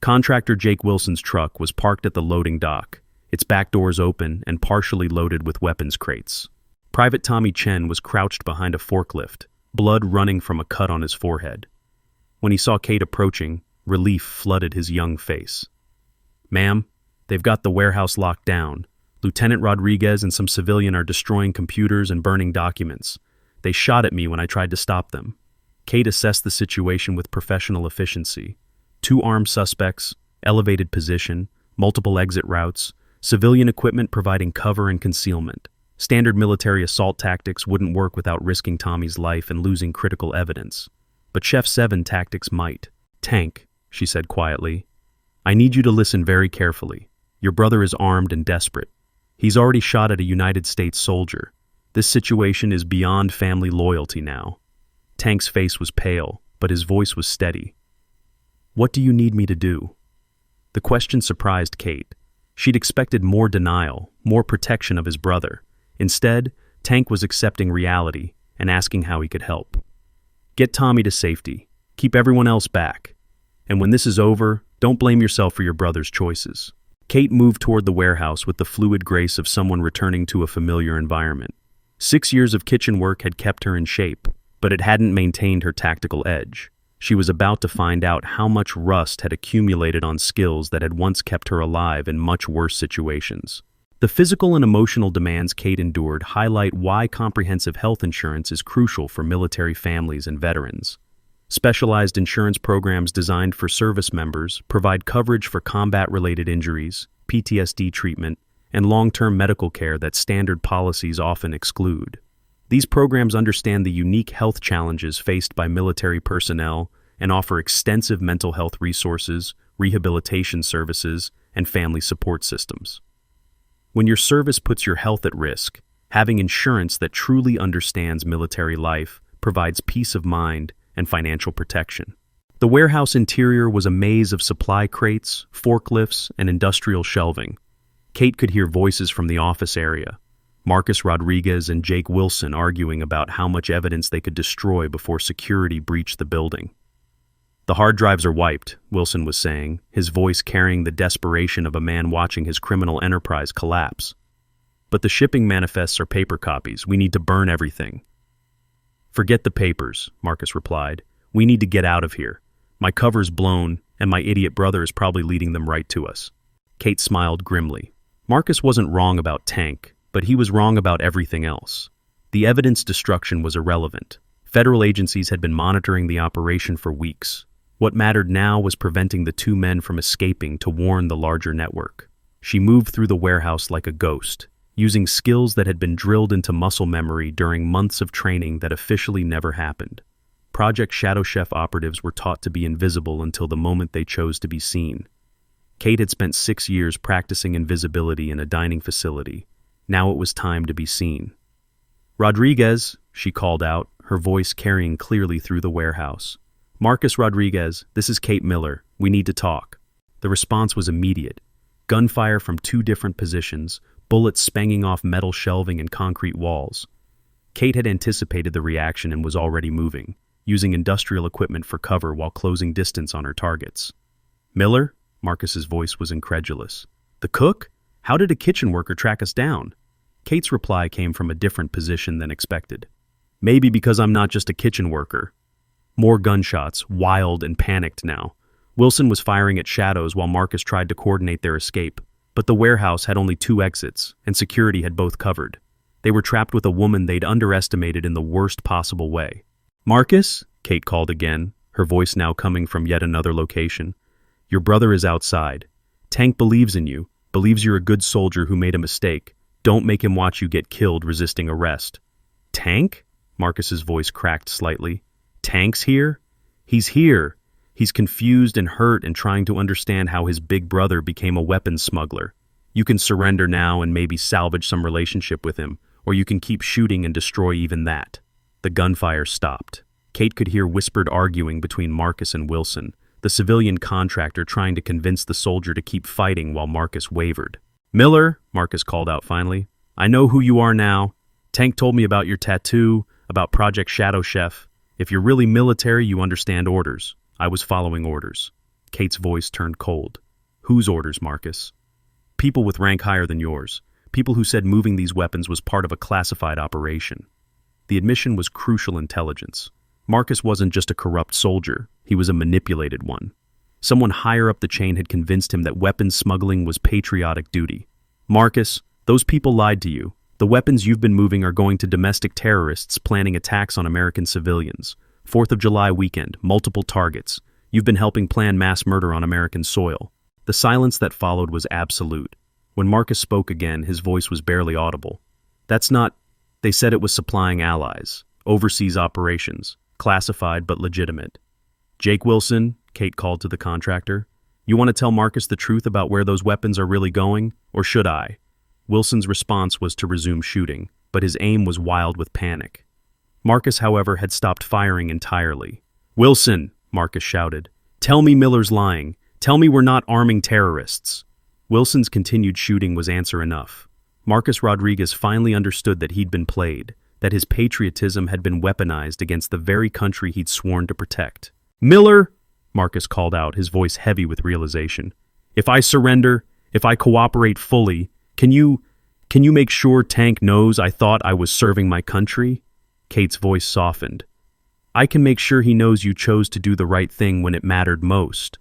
Contractor Jake Wilson's truck was parked at the loading dock, its back doors open and partially loaded with weapons crates. Private Tommy Chen was crouched behind a forklift, blood running from a cut on his forehead. When he saw Kate approaching, relief flooded his young face. Ma'am, they've got the warehouse locked down. Lieutenant Rodriguez and some civilian are destroying computers and burning documents. They shot at me when I tried to stop them. Kate assessed the situation with professional efficiency. 2 armed suspects, elevated position, multiple exit routes, civilian equipment providing cover and concealment. Standard military assault tactics wouldn't work without risking Tommy's life and losing critical evidence. But Chef 7 tactics might. Tank, she said quietly, I need you to listen very carefully. Your brother is armed and desperate. He's already shot at a United States soldier. This situation is beyond family loyalty now. Tank's face was pale, but his voice was steady. What do you need me to do? The question surprised Kate. She'd expected more denial, more protection of his brother. Instead, Tank was accepting reality and asking how he could help. Get Tommy to safety. Keep everyone else back. And when this is over, don't blame yourself for your brother's choices. Kate moved toward the warehouse with the fluid grace of someone returning to a familiar environment. 6 years of kitchen work had kept her in shape, but it hadn't maintained her tactical edge. She was about to find out how much rust had accumulated on skills that had once kept her alive in much worse situations. The physical and emotional demands Kate endured highlight why comprehensive health insurance is crucial for military families and veterans. Specialized insurance programs designed for service members provide coverage for combat-related injuries, PTSD treatment, and long-term medical care that standard policies often exclude. These programs understand the unique health challenges faced by military personnel and offer extensive mental health resources, rehabilitation services, and family support systems. When your service puts your health at risk, having insurance that truly understands military life provides peace of mind and financial protection. The warehouse interior was a maze of supply crates, forklifts, and industrial shelving. Kate could hear voices from the office area. Marcus Rodriguez and Jake Wilson arguing about how much evidence they could destroy before security breached the building. The hard drives are wiped, Wilson was saying, his voice carrying the desperation of a man watching his criminal enterprise collapse. But the shipping manifests are paper copies. We need to burn everything. Forget the papers, Marcus replied. We need to get out of here. My cover's blown, and my idiot brother is probably leading them right to us. Kate smiled grimly. Marcus wasn't wrong about Tank, but he was wrong about everything else. The evidence destruction was irrelevant. Federal agencies had been monitoring the operation for weeks. What mattered now was preventing the 2 men from escaping to warn the larger network. She moved through the warehouse like a ghost, using skills that had been drilled into muscle memory during months of training that officially never happened. Project Shadow Chef operatives were taught to be invisible until the moment they chose to be seen. Kate had spent 6 years practicing invisibility in a dining facility. Now it was time to be seen. Rodriguez, she called out, her voice carrying clearly through the warehouse. Marcus Rodriguez, this is Kate Miller. We need to talk. The response was immediate. Gunfire from two different positions, bullets spanging off metal shelving and concrete walls. Kate had anticipated the reaction and was already moving, using industrial equipment for cover while closing distance on her targets. Miller? Marcus's voice was incredulous. The cook? How did a kitchen worker track us down? Kate's reply came from a different position than expected. Maybe because I'm not just a kitchen worker. More gunshots, wild and panicked now. Wilson was firing at shadows while Marcus tried to coordinate their escape, but the warehouse had only 2 exits, and security had both covered. They were trapped with a woman they'd underestimated in the worst possible way. Marcus? Kate called again, her voice now coming from yet another location. Your brother is outside. Tank believes in you, believes you're a good soldier who made a mistake. Don't make him watch you get killed resisting arrest. Tank? Marcus's voice cracked slightly. Tank's here? He's here. He's confused and hurt and trying to understand how his big brother became a weapons smuggler. You can surrender now and maybe salvage some relationship with him, or you can keep shooting and destroy even that. The gunfire stopped. Kate could hear whispered arguing between Marcus and Wilson, the civilian contractor trying to convince the soldier to keep fighting while Marcus wavered. Miller, Marcus called out finally, I know who you are now. Tank told me about your tattoo, about Project Shadow Chef. If you're really military, you understand orders. I was following orders. Kate's voice turned cold. Whose orders, Marcus? People with rank higher than yours. People who said moving these weapons was part of a classified operation. The admission was crucial intelligence. Marcus wasn't just a corrupt soldier. He was a manipulated one. Someone higher up the chain had convinced him that weapons smuggling was patriotic duty. Marcus, those people lied to you. The weapons you've been moving are going to domestic terrorists planning attacks on American civilians. 4th of July weekend, multiple targets. You've been helping plan mass murder on American soil. The silence that followed was absolute. When Marcus spoke again, his voice was barely audible. That's not... They said it was supplying allies. Overseas operations. Classified but legitimate. Jake Wilson, Kate called to the contractor. You want to tell Marcus the truth about where those weapons are really going? Or should I? Wilson's response was to resume shooting, but his aim was wild with panic. Marcus, however, had stopped firing entirely. Wilson, Marcus shouted. Tell me Miller's lying. Tell me we're not arming terrorists. Wilson's continued shooting was answer enough. Marcus Rodriguez finally understood that he'd been played, that his patriotism had been weaponized against the very country he'd sworn to protect. Miller, Marcus called out, his voice heavy with realization. If I surrender, if I cooperate fully, can you make sure Tank knows I thought I was serving my country? Kate's voice softened. I can make sure he knows you chose to do the right thing when it mattered most.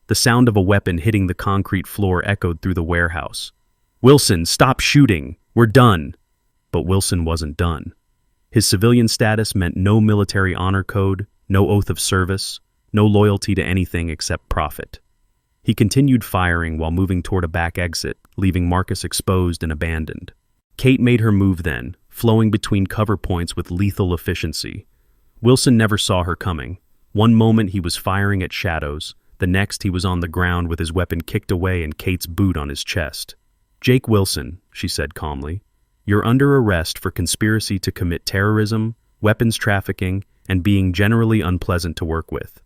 The sound of a weapon hitting the concrete floor echoed through the warehouse. Wilson, stop shooting. We're done. But Wilson wasn't done. His civilian status meant no military honor code, no oath of service, no loyalty to anything except profit. He continued firing while moving toward a back exit, leaving Marcus exposed and abandoned. Kate made her move then, flowing between cover points with lethal efficiency. Wilson never saw her coming. One moment he was firing at shadows, the next he was on the ground with his weapon kicked away and Kate's boot on his chest. Jake Wilson, she said calmly, you're under arrest for conspiracy to commit terrorism, weapons trafficking, and being generally unpleasant to work with.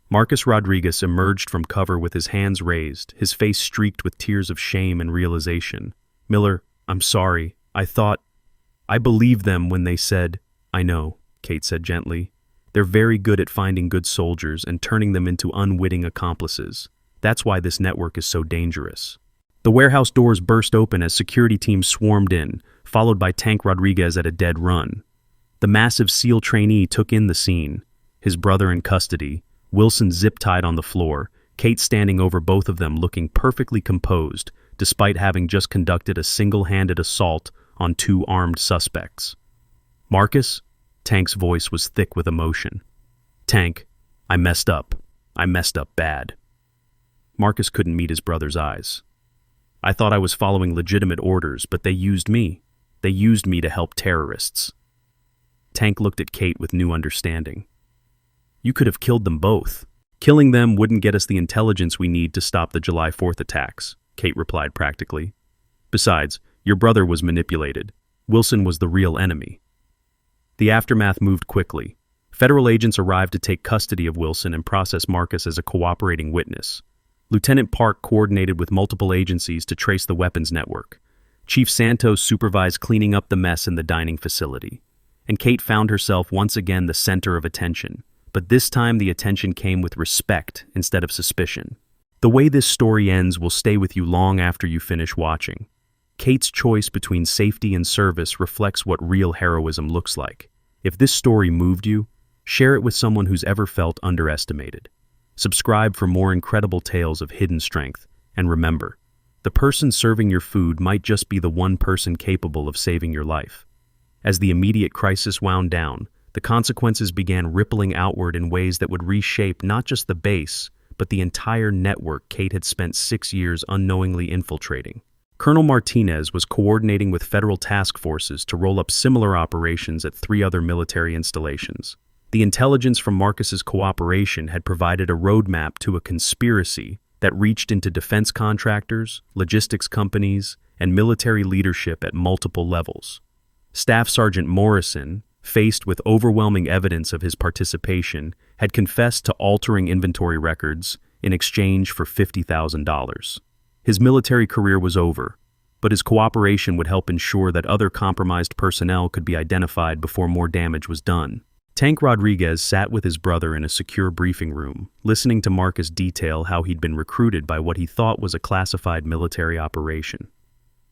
Marcus Rodriguez emerged from cover with his hands raised, his face streaked with tears of shame and realization. Miller, I'm sorry. I believed them when they said, I know, Kate said gently. They're very good at finding good soldiers and turning them into unwitting accomplices. That's why this network is so dangerous. The warehouse doors burst open as security teams swarmed in, followed by Tank Rodriguez at a dead run. The massive SEAL trainee took in the scene, his brother in custody, Wilson zip-tied on the floor, Kate standing over both of them looking perfectly composed, despite having just conducted a single-handed assault on 2 armed suspects. Marcus? Tank's voice was thick with emotion. Tank, I messed up. I messed up bad. Marcus couldn't meet his brother's eyes. I thought I was following legitimate orders, but they used me. They used me to help terrorists. Tank looked at Kate with new understanding. You could have killed them both. Killing them wouldn't get us the intelligence we need to stop the July 4th attacks, Kate replied practically. Besides, your brother was manipulated. Wilson was the real enemy. The aftermath moved quickly. Federal agents arrived to take custody of Wilson and process Marcus as a cooperating witness. Lieutenant Park coordinated with multiple agencies to trace the weapons network. Chief Santos supervised cleaning up the mess in the dining facility. And Kate found herself once again the center of attention. But this time the attention came with respect instead of suspicion. The way this story ends will stay with you long after you finish watching. Kate's choice between safety and service reflects what real heroism looks like. If this story moved you, share it with someone who's ever felt underestimated. Subscribe for more incredible tales of hidden strength. And remember, the person serving your food might just be the one person capable of saving your life. As the immediate crisis wound down, the consequences began rippling outward in ways that would reshape not just the base, but the entire network Kate had spent 6 years unknowingly infiltrating. Colonel Martinez was coordinating with federal task forces to roll up similar operations at 3 other military installations. The intelligence from Marcus's cooperation had provided a roadmap to a conspiracy that reached into defense contractors, logistics companies, and military leadership at multiple levels. Staff Sergeant Morrison, faced with overwhelming evidence of his participation, had confessed to altering inventory records in exchange for $50,000. His military career was over, but his cooperation would help ensure that other compromised personnel could be identified before more damage was done. Tank Rodriguez sat with his brother in a secure briefing room, listening to Marcus detail how he'd been recruited by what he thought was a classified military operation.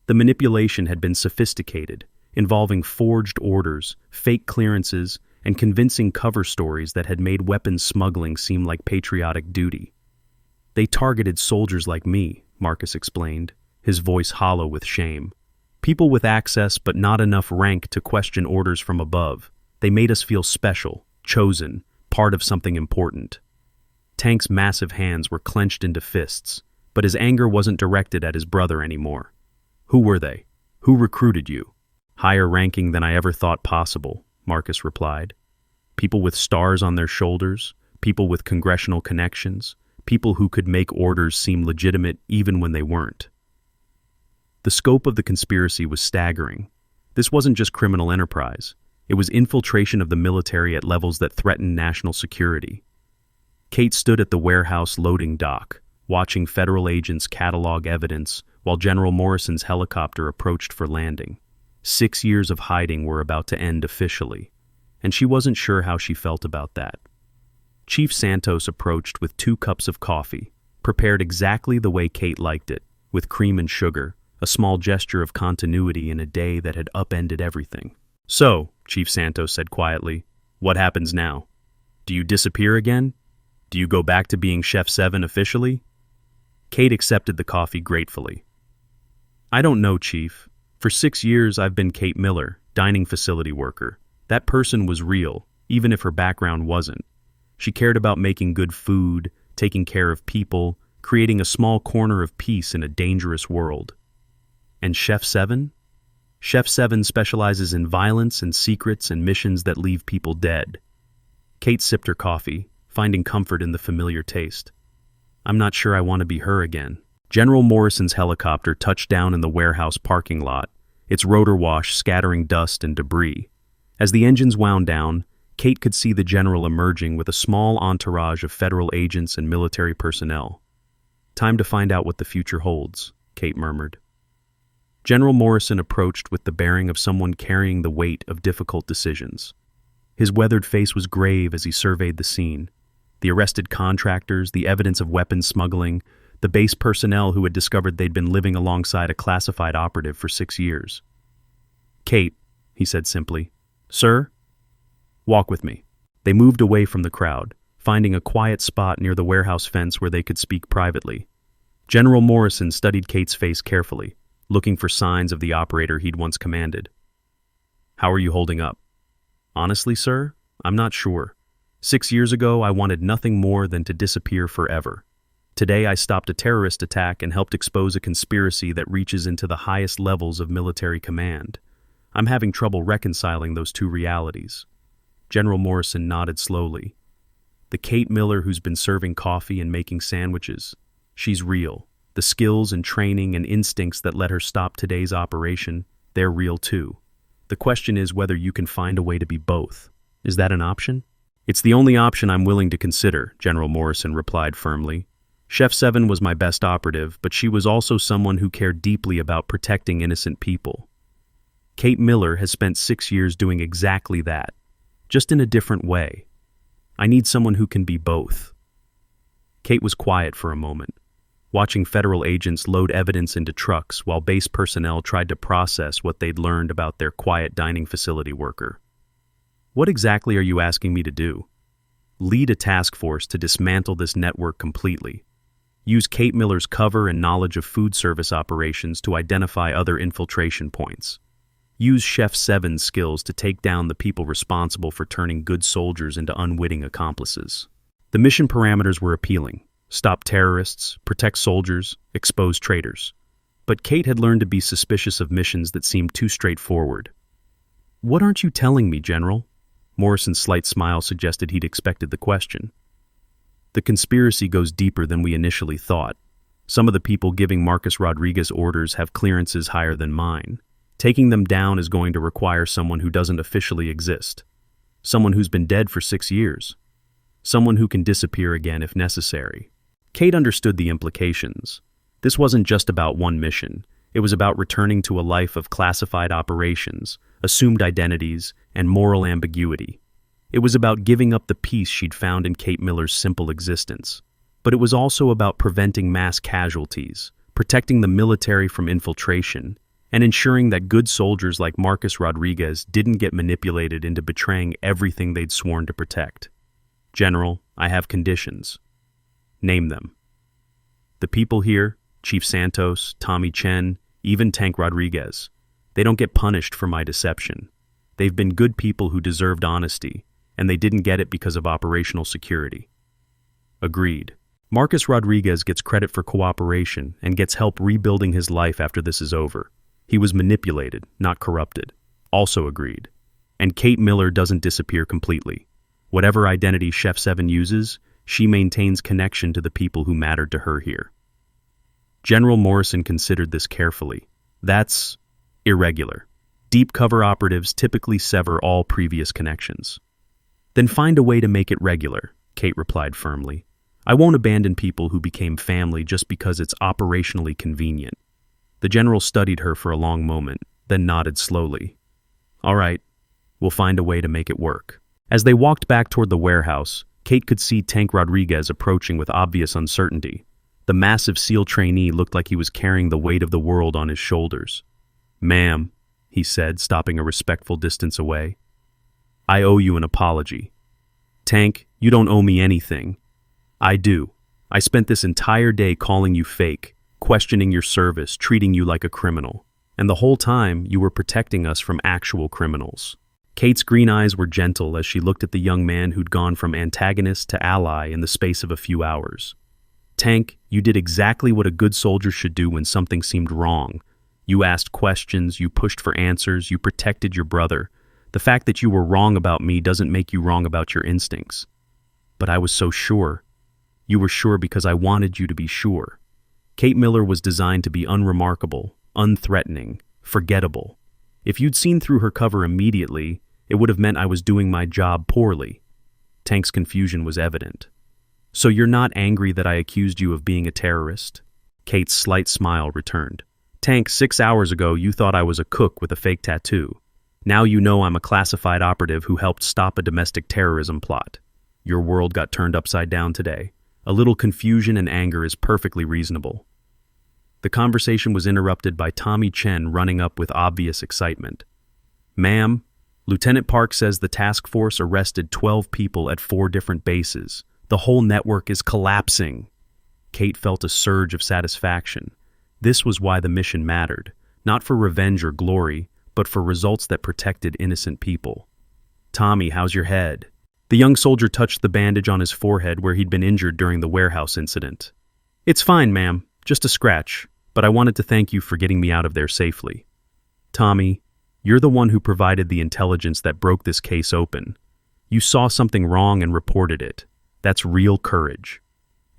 The manipulation had been sophisticated, involving forged orders, fake clearances, and convincing cover stories that had made weapons smuggling seem like patriotic duty. They targeted soldiers like me, Marcus explained, his voice hollow with shame. People with access but not enough rank to question orders from above. They made us feel special, chosen, part of something important. Tank's massive hands were clenched into fists, but his anger wasn't directed at his brother anymore. Who were they? Who recruited you? Higher ranking than I ever thought possible, Marcus replied. People with stars on their shoulders, people with congressional connections, people who could make orders seem legitimate even when they weren't. The scope of the conspiracy was staggering. This wasn't just criminal enterprise. It was infiltration of the military at levels that threatened national security. Kate stood at the warehouse loading dock, watching federal agents catalog evidence while General Morrison's helicopter approached for landing. 6 years of hiding were about to end officially, and she wasn't sure how she felt about that. Chief Santos approached with 2 cups of coffee, prepared exactly the way Kate liked it, with cream and sugar, a small gesture of continuity in a day that had upended everything. "So," Chief Santos said quietly, "what happens now? Do you disappear again? Do you go back to being Chef 7 officially?" Kate accepted the coffee gratefully. "I don't know, Chief. For 6 years I've been Kate Miller, dining facility worker. That person was real, even if her background wasn't. She cared about making good food, taking care of people, creating a small corner of peace in a dangerous world. And Chef 7? Chef 7 specializes in violence and secrets and missions that leave people dead." Kate sipped her coffee, finding comfort in the familiar taste. "I'm not sure I want to be her again." General Morrison's helicopter touched down in the warehouse parking lot, its rotor wash scattering dust and debris. As the engines wound down, Kate could see the general emerging with a small entourage of federal agents and military personnel. "Time to find out what the future holds," Kate murmured. General Morrison approached with the bearing of someone carrying the weight of difficult decisions. His weathered face was grave as he surveyed the scene. The arrested contractors, the evidence of weapons smuggling, the base personnel who had discovered they'd been living alongside a classified operative for 6 years. "Kate," he said simply. "Sir?" "Walk with me." They moved away from the crowd, finding a quiet spot near the warehouse fence where they could speak privately. General Morrison studied Kate's face carefully, looking for signs of the operator he'd once commanded. "How are you holding up?" "Honestly, sir, I'm not sure. 6 years ago, I wanted nothing more than to disappear forever. Today, I stopped a terrorist attack and helped expose a conspiracy that reaches into the highest levels of military command. I'm having trouble reconciling those 2 realities." General Morrison nodded slowly. "The Kate Miller who's been serving coffee and making sandwiches, she's real. The skills and training and instincts that let her stop today's operation, they're real too. The question is whether you can find a way to be both. Is that an option? It's the only option I'm willing to consider, General Morrison replied firmly. Chef 7 was my best operative, but she was also someone who cared deeply about protecting innocent people. Kate Miller has spent 6 years doing exactly that, just in a different way. I need someone who can be both. Kate was quiet for a moment, watching federal agents load evidence into trucks while base personnel tried to process what they'd learned about their quiet dining facility worker. What exactly are you asking me to do? Lead a task force to dismantle this network completely. Use Kate Miller's cover and knowledge of food service operations to identify other infiltration points. Use Chef 7's skills to take down the people responsible for turning good soldiers into unwitting accomplices. The mission parameters were appealing. Stop terrorists, protect soldiers, expose traitors. But Kate had learned to be suspicious of missions that seemed too straightforward. What aren't you telling me, General? Morrison's slight smile suggested he'd expected the question. The conspiracy goes deeper than we initially thought. Some of the people giving Marcus Rodriguez orders have clearances higher than mine. Taking them down is going to require someone who doesn't officially exist. Someone who's been dead for 6 years. Someone who can disappear again if necessary. Kate understood the implications. This wasn't just about one mission. It was about returning to a life of classified operations, assumed identities, and moral ambiguity. It was about giving up the peace she'd found in Kate Miller's simple existence. But it was also about preventing mass casualties, protecting the military from infiltration, and ensuring that good soldiers like Marcus Rodriguez didn't get manipulated into betraying everything they'd sworn to protect. General, I have conditions. Name them. The people here, Chief Santos, Tommy Chen, even Tank Rodriguez, they don't get punished for my deception. They've been good people who deserved honesty, and they didn't get it because of operational security. Agreed. Marcus Rodriguez gets credit for cooperation and gets help rebuilding his life after this is over. He was manipulated, not corrupted. Also agreed. And Kate Miller doesn't disappear completely. Whatever identity Chef 7 uses, she maintains connection to the people who mattered to her here. General Morrison considered this carefully. That's irregular. Deep cover operatives typically sever all previous connections. Then find a way to make it regular, Kate replied firmly. I won't abandon people who became family just because it's operationally convenient. The general studied her for a long moment, then nodded slowly. All right, we'll find a way to make it work. As they walked back toward the warehouse, Kate could see Tank Rodriguez approaching with obvious uncertainty. The massive SEAL trainee looked like he was carrying the weight of the world on his shoulders. Ma'am, he said, stopping a respectful distance away. I owe you an apology. Tank, you don't owe me anything. I do. I spent this entire day calling you fake, questioning your service, treating you like a criminal. And the whole time, you were protecting us from actual criminals. Kate's green eyes were gentle as she looked at the young man who'd gone from antagonist to ally in the space of a few hours. Tank, you did exactly what a good soldier should do when something seemed wrong. You asked questions, you pushed for answers, you protected your brother. The fact that you were wrong about me doesn't make you wrong about your instincts. But I was so sure. You were sure because I wanted you to be sure. Kate Miller was designed to be unremarkable, unthreatening, forgettable. If you'd seen through her cover immediately, it would have meant I was doing my job poorly. Tank's confusion was evident. So you're not angry that I accused you of being a terrorist? Kate's slight smile returned. Tank, 6 hours ago you thought I was a cook with a fake tattoo. Now you know I'm a classified operative who helped stop a domestic terrorism plot. Your world got turned upside down today. A little confusion and anger is perfectly reasonable. The conversation was interrupted by Tommy Chen running up with obvious excitement. Ma'am, Lieutenant Park says the task force arrested 12 people at 4 different bases. The whole network is collapsing. Kate felt a surge of satisfaction. This was why the mission mattered, not for revenge or glory, but for results that protected innocent people. Tommy, how's your head? The young soldier touched the bandage on his forehead where he'd been injured during the warehouse incident. It's fine, ma'am. Just a scratch. But I wanted to thank you for getting me out of there safely. Tommy, you're the one who provided the intelligence that broke this case open. You saw something wrong and reported it. That's real courage.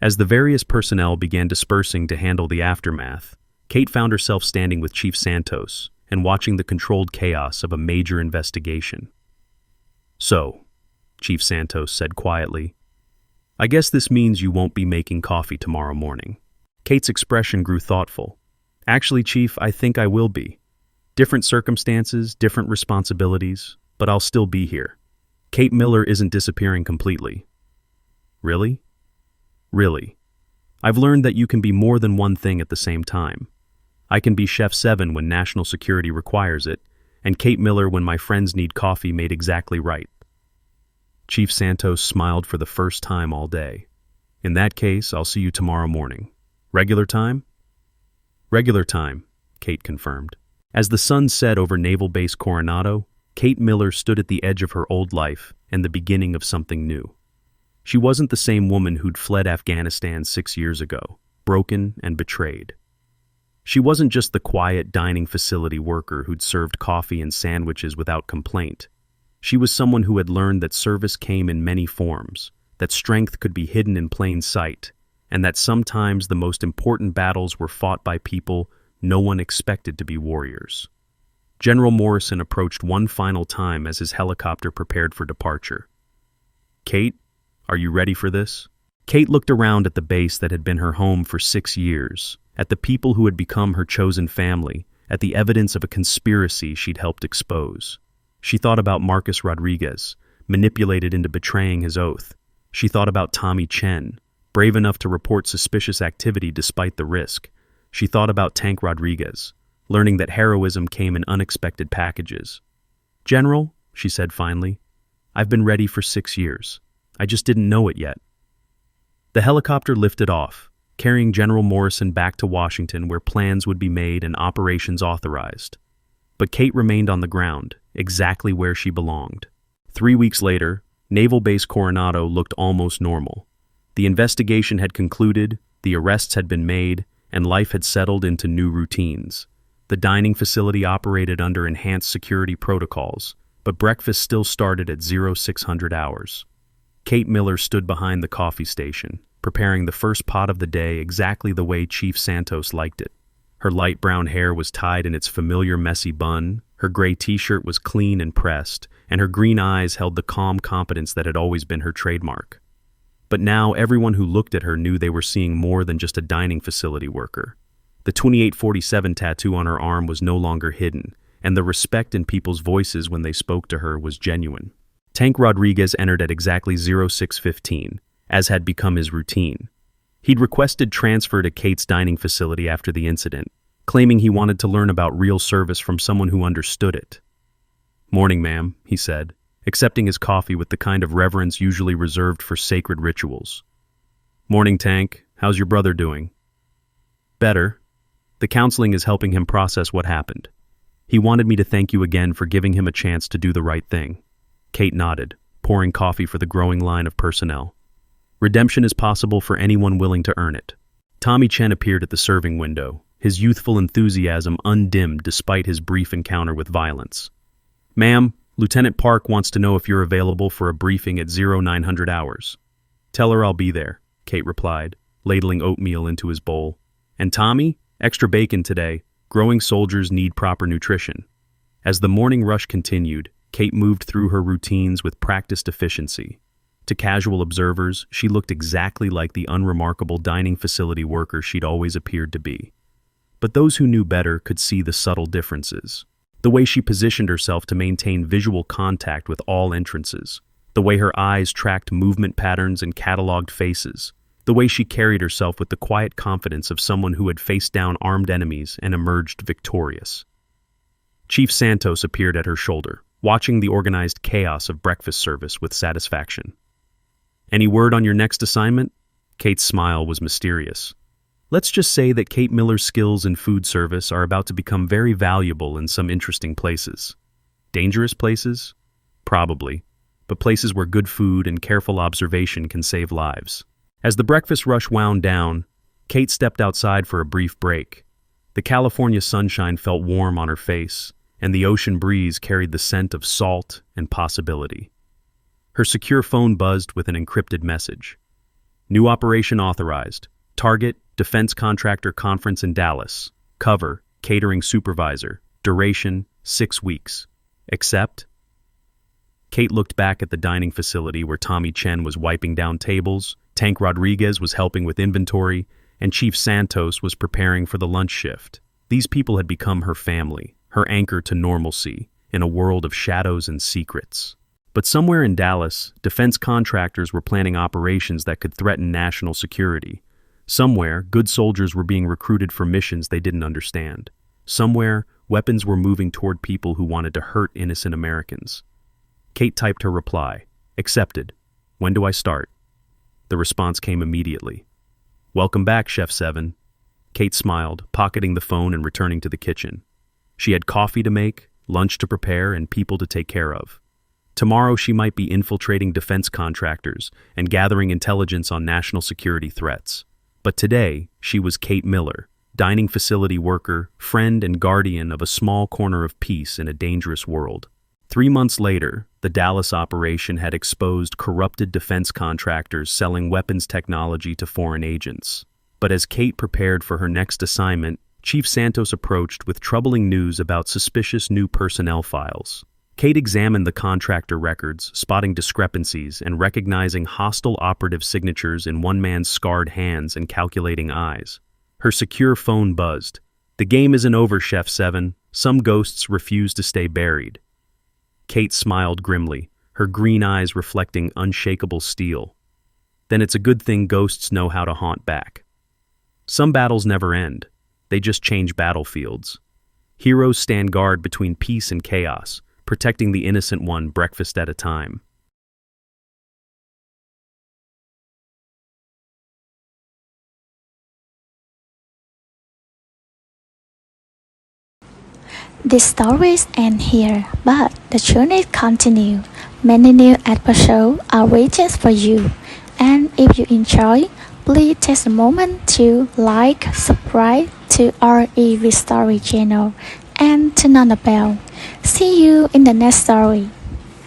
As the various personnel began dispersing to handle the aftermath, Kate found herself standing with Chief Santos, and watching the controlled chaos of a major investigation. "So," Chief Santos said quietly, "I guess this means you won't be making coffee tomorrow morning." Kate's expression grew thoughtful. "Actually, Chief, I think I will be. Different circumstances, different responsibilities, but I'll still be here. Kate Miller isn't disappearing completely." "Really?" "Really. I've learned that you can be more than one thing at the same time. I can be Chef 7 when national security requires it, and Kate Miller when my friends need coffee made exactly right." Chief Santos smiled for the first time all day. "In that case, I'll see you tomorrow morning. Regular time?" "Regular time," Kate confirmed. As the sun set over Naval Base Coronado, Kate Miller stood at the edge of her old life and the beginning of something new. She wasn't the same woman who'd fled Afghanistan 6 years ago, broken and betrayed. She wasn't just the quiet dining facility worker who'd served coffee and sandwiches without complaint. She was someone who had learned that service came in many forms, that strength could be hidden in plain sight, and that sometimes the most important battles were fought by people no one expected to be warriors. General Morrison approached one final time as his helicopter prepared for departure. "Kate, are you ready for this?" Kate looked around at the base that had been her home for 6 years, at the people who had become her chosen family, at the evidence of a conspiracy she'd helped expose. She thought about Marcus Rodriguez, manipulated into betraying his oath. She thought about Tommy Chen, brave enough to report suspicious activity despite the risk. She thought about Tank Rodriguez, learning that heroism came in unexpected packages. "General," she said finally, "I've been ready for 6 years. I just didn't know it yet." The helicopter lifted off, carrying General Morrison back to Washington where plans would be made and operations authorized. But Kate remained on the ground, exactly where she belonged. 3 weeks later, Naval Base Coronado looked almost normal. The investigation had concluded, the arrests had been made, and life had settled into new routines. The dining facility operated under enhanced security protocols, but breakfast still started at 0600 hours. Kate Miller stood behind the coffee station, preparing the first pot of the day exactly the way Chief Santos liked it. Her light brown hair was tied in its familiar messy bun, her gray t-shirt was clean and pressed, and her green eyes held the calm competence that had always been her trademark. But now everyone who looked at her knew they were seeing more than just a dining facility worker. The 2847 tattoo on her arm was no longer hidden, and the respect in people's voices when they spoke to her was genuine. Tank Rodriguez entered at exactly 0615, as had become his routine. He'd requested transfer to Kate's dining facility after the incident, claiming he wanted to learn about real service from someone who understood it. "Morning, ma'am," he said, accepting his coffee with the kind of reverence usually reserved for sacred rituals. "Morning, Tank. How's your brother doing?" "Better. The counseling is helping him process what happened. He wanted me to thank you again for giving him a chance to do the right thing." Kate nodded, pouring coffee for the growing line of personnel. "Redemption is possible for anyone willing to earn it." Tommy Chen appeared at the serving window, his youthful enthusiasm undimmed despite his brief encounter with violence. "Ma'am, Lieutenant Park wants to know if you're available for a briefing at 0900 hours. "Tell her I'll be there," Kate replied, ladling oatmeal into his bowl. "And Tommy, extra bacon today. Growing soldiers need proper nutrition." As the morning rush continued, Kate moved through her routines with practiced efficiency. To casual observers, she looked exactly like the unremarkable dining facility worker she'd always appeared to be. But those who knew better could see the subtle differences. The way she positioned herself to maintain visual contact with all entrances, the way her eyes tracked movement patterns and cataloged faces, the way she carried herself with the quiet confidence of someone who had faced down armed enemies and emerged victorious. Chief Santos appeared at her shoulder, watching the organized chaos of breakfast service with satisfaction. "Any word on your next assignment?" Kate's smile was mysterious. "Let's just say that Kate Miller's skills in food service are about to become very valuable in some interesting places." Dangerous places? Probably, but places where good food and careful observation can save lives. As the breakfast rush wound down, Kate stepped outside for a brief break. The California sunshine felt warm on her face, and the ocean breeze carried the scent of salt and possibility. Her secure phone buzzed with an encrypted message. "New operation authorized. Target, Defense Contractor Conference in Dallas. Cover, Catering Supervisor. Duration, 6 weeks. Except... Kate looked back at the dining facility where Tommy Chen was wiping down tables, Tank Rodriguez was helping with inventory, and Chief Santos was preparing for the lunch shift. These people had become her family, her anchor to normalcy, in a world of shadows and secrets. But somewhere in Dallas, defense contractors were planning operations that could threaten national security. Somewhere, good soldiers were being recruited for missions they didn't understand. Somewhere, weapons were moving toward people who wanted to hurt innocent Americans. Kate typed her reply. Accepted. When do I start? The response came immediately. Welcome back, Chef 7. Kate smiled, pocketing the phone and returning to the kitchen. She had coffee to make, lunch to prepare, and people to take care of. Tomorrow she might be infiltrating defense contractors and gathering intelligence on national security threats. But today, she was Kate Miller, dining facility worker, friend and guardian of a small corner of peace in a dangerous world. 3 months later, the Dallas operation had exposed corrupted defense contractors selling weapons technology to foreign agents. But as Kate prepared for her next assignment, Chief Santos approached with troubling news about suspicious new personnel files. Kate examined the contractor records, spotting discrepancies and recognizing hostile operative signatures in one man's scarred hands and calculating eyes. Her secure phone buzzed. The game isn't over, Chef 7. Some ghosts refuse to stay buried. Kate smiled grimly, her green eyes reflecting unshakable steel. Then it's a good thing ghosts know how to haunt back. Some battles never end. They just change battlefields. Heroes stand guard between peace and chaos, protecting the innocent one breakfast at a time. The stories end here, but the journey continues. Many new episodes are waiting for you. And if you enjoy, please take a moment to like, subscribe to our EV Story channel, and turn on the bell. See you in the next story.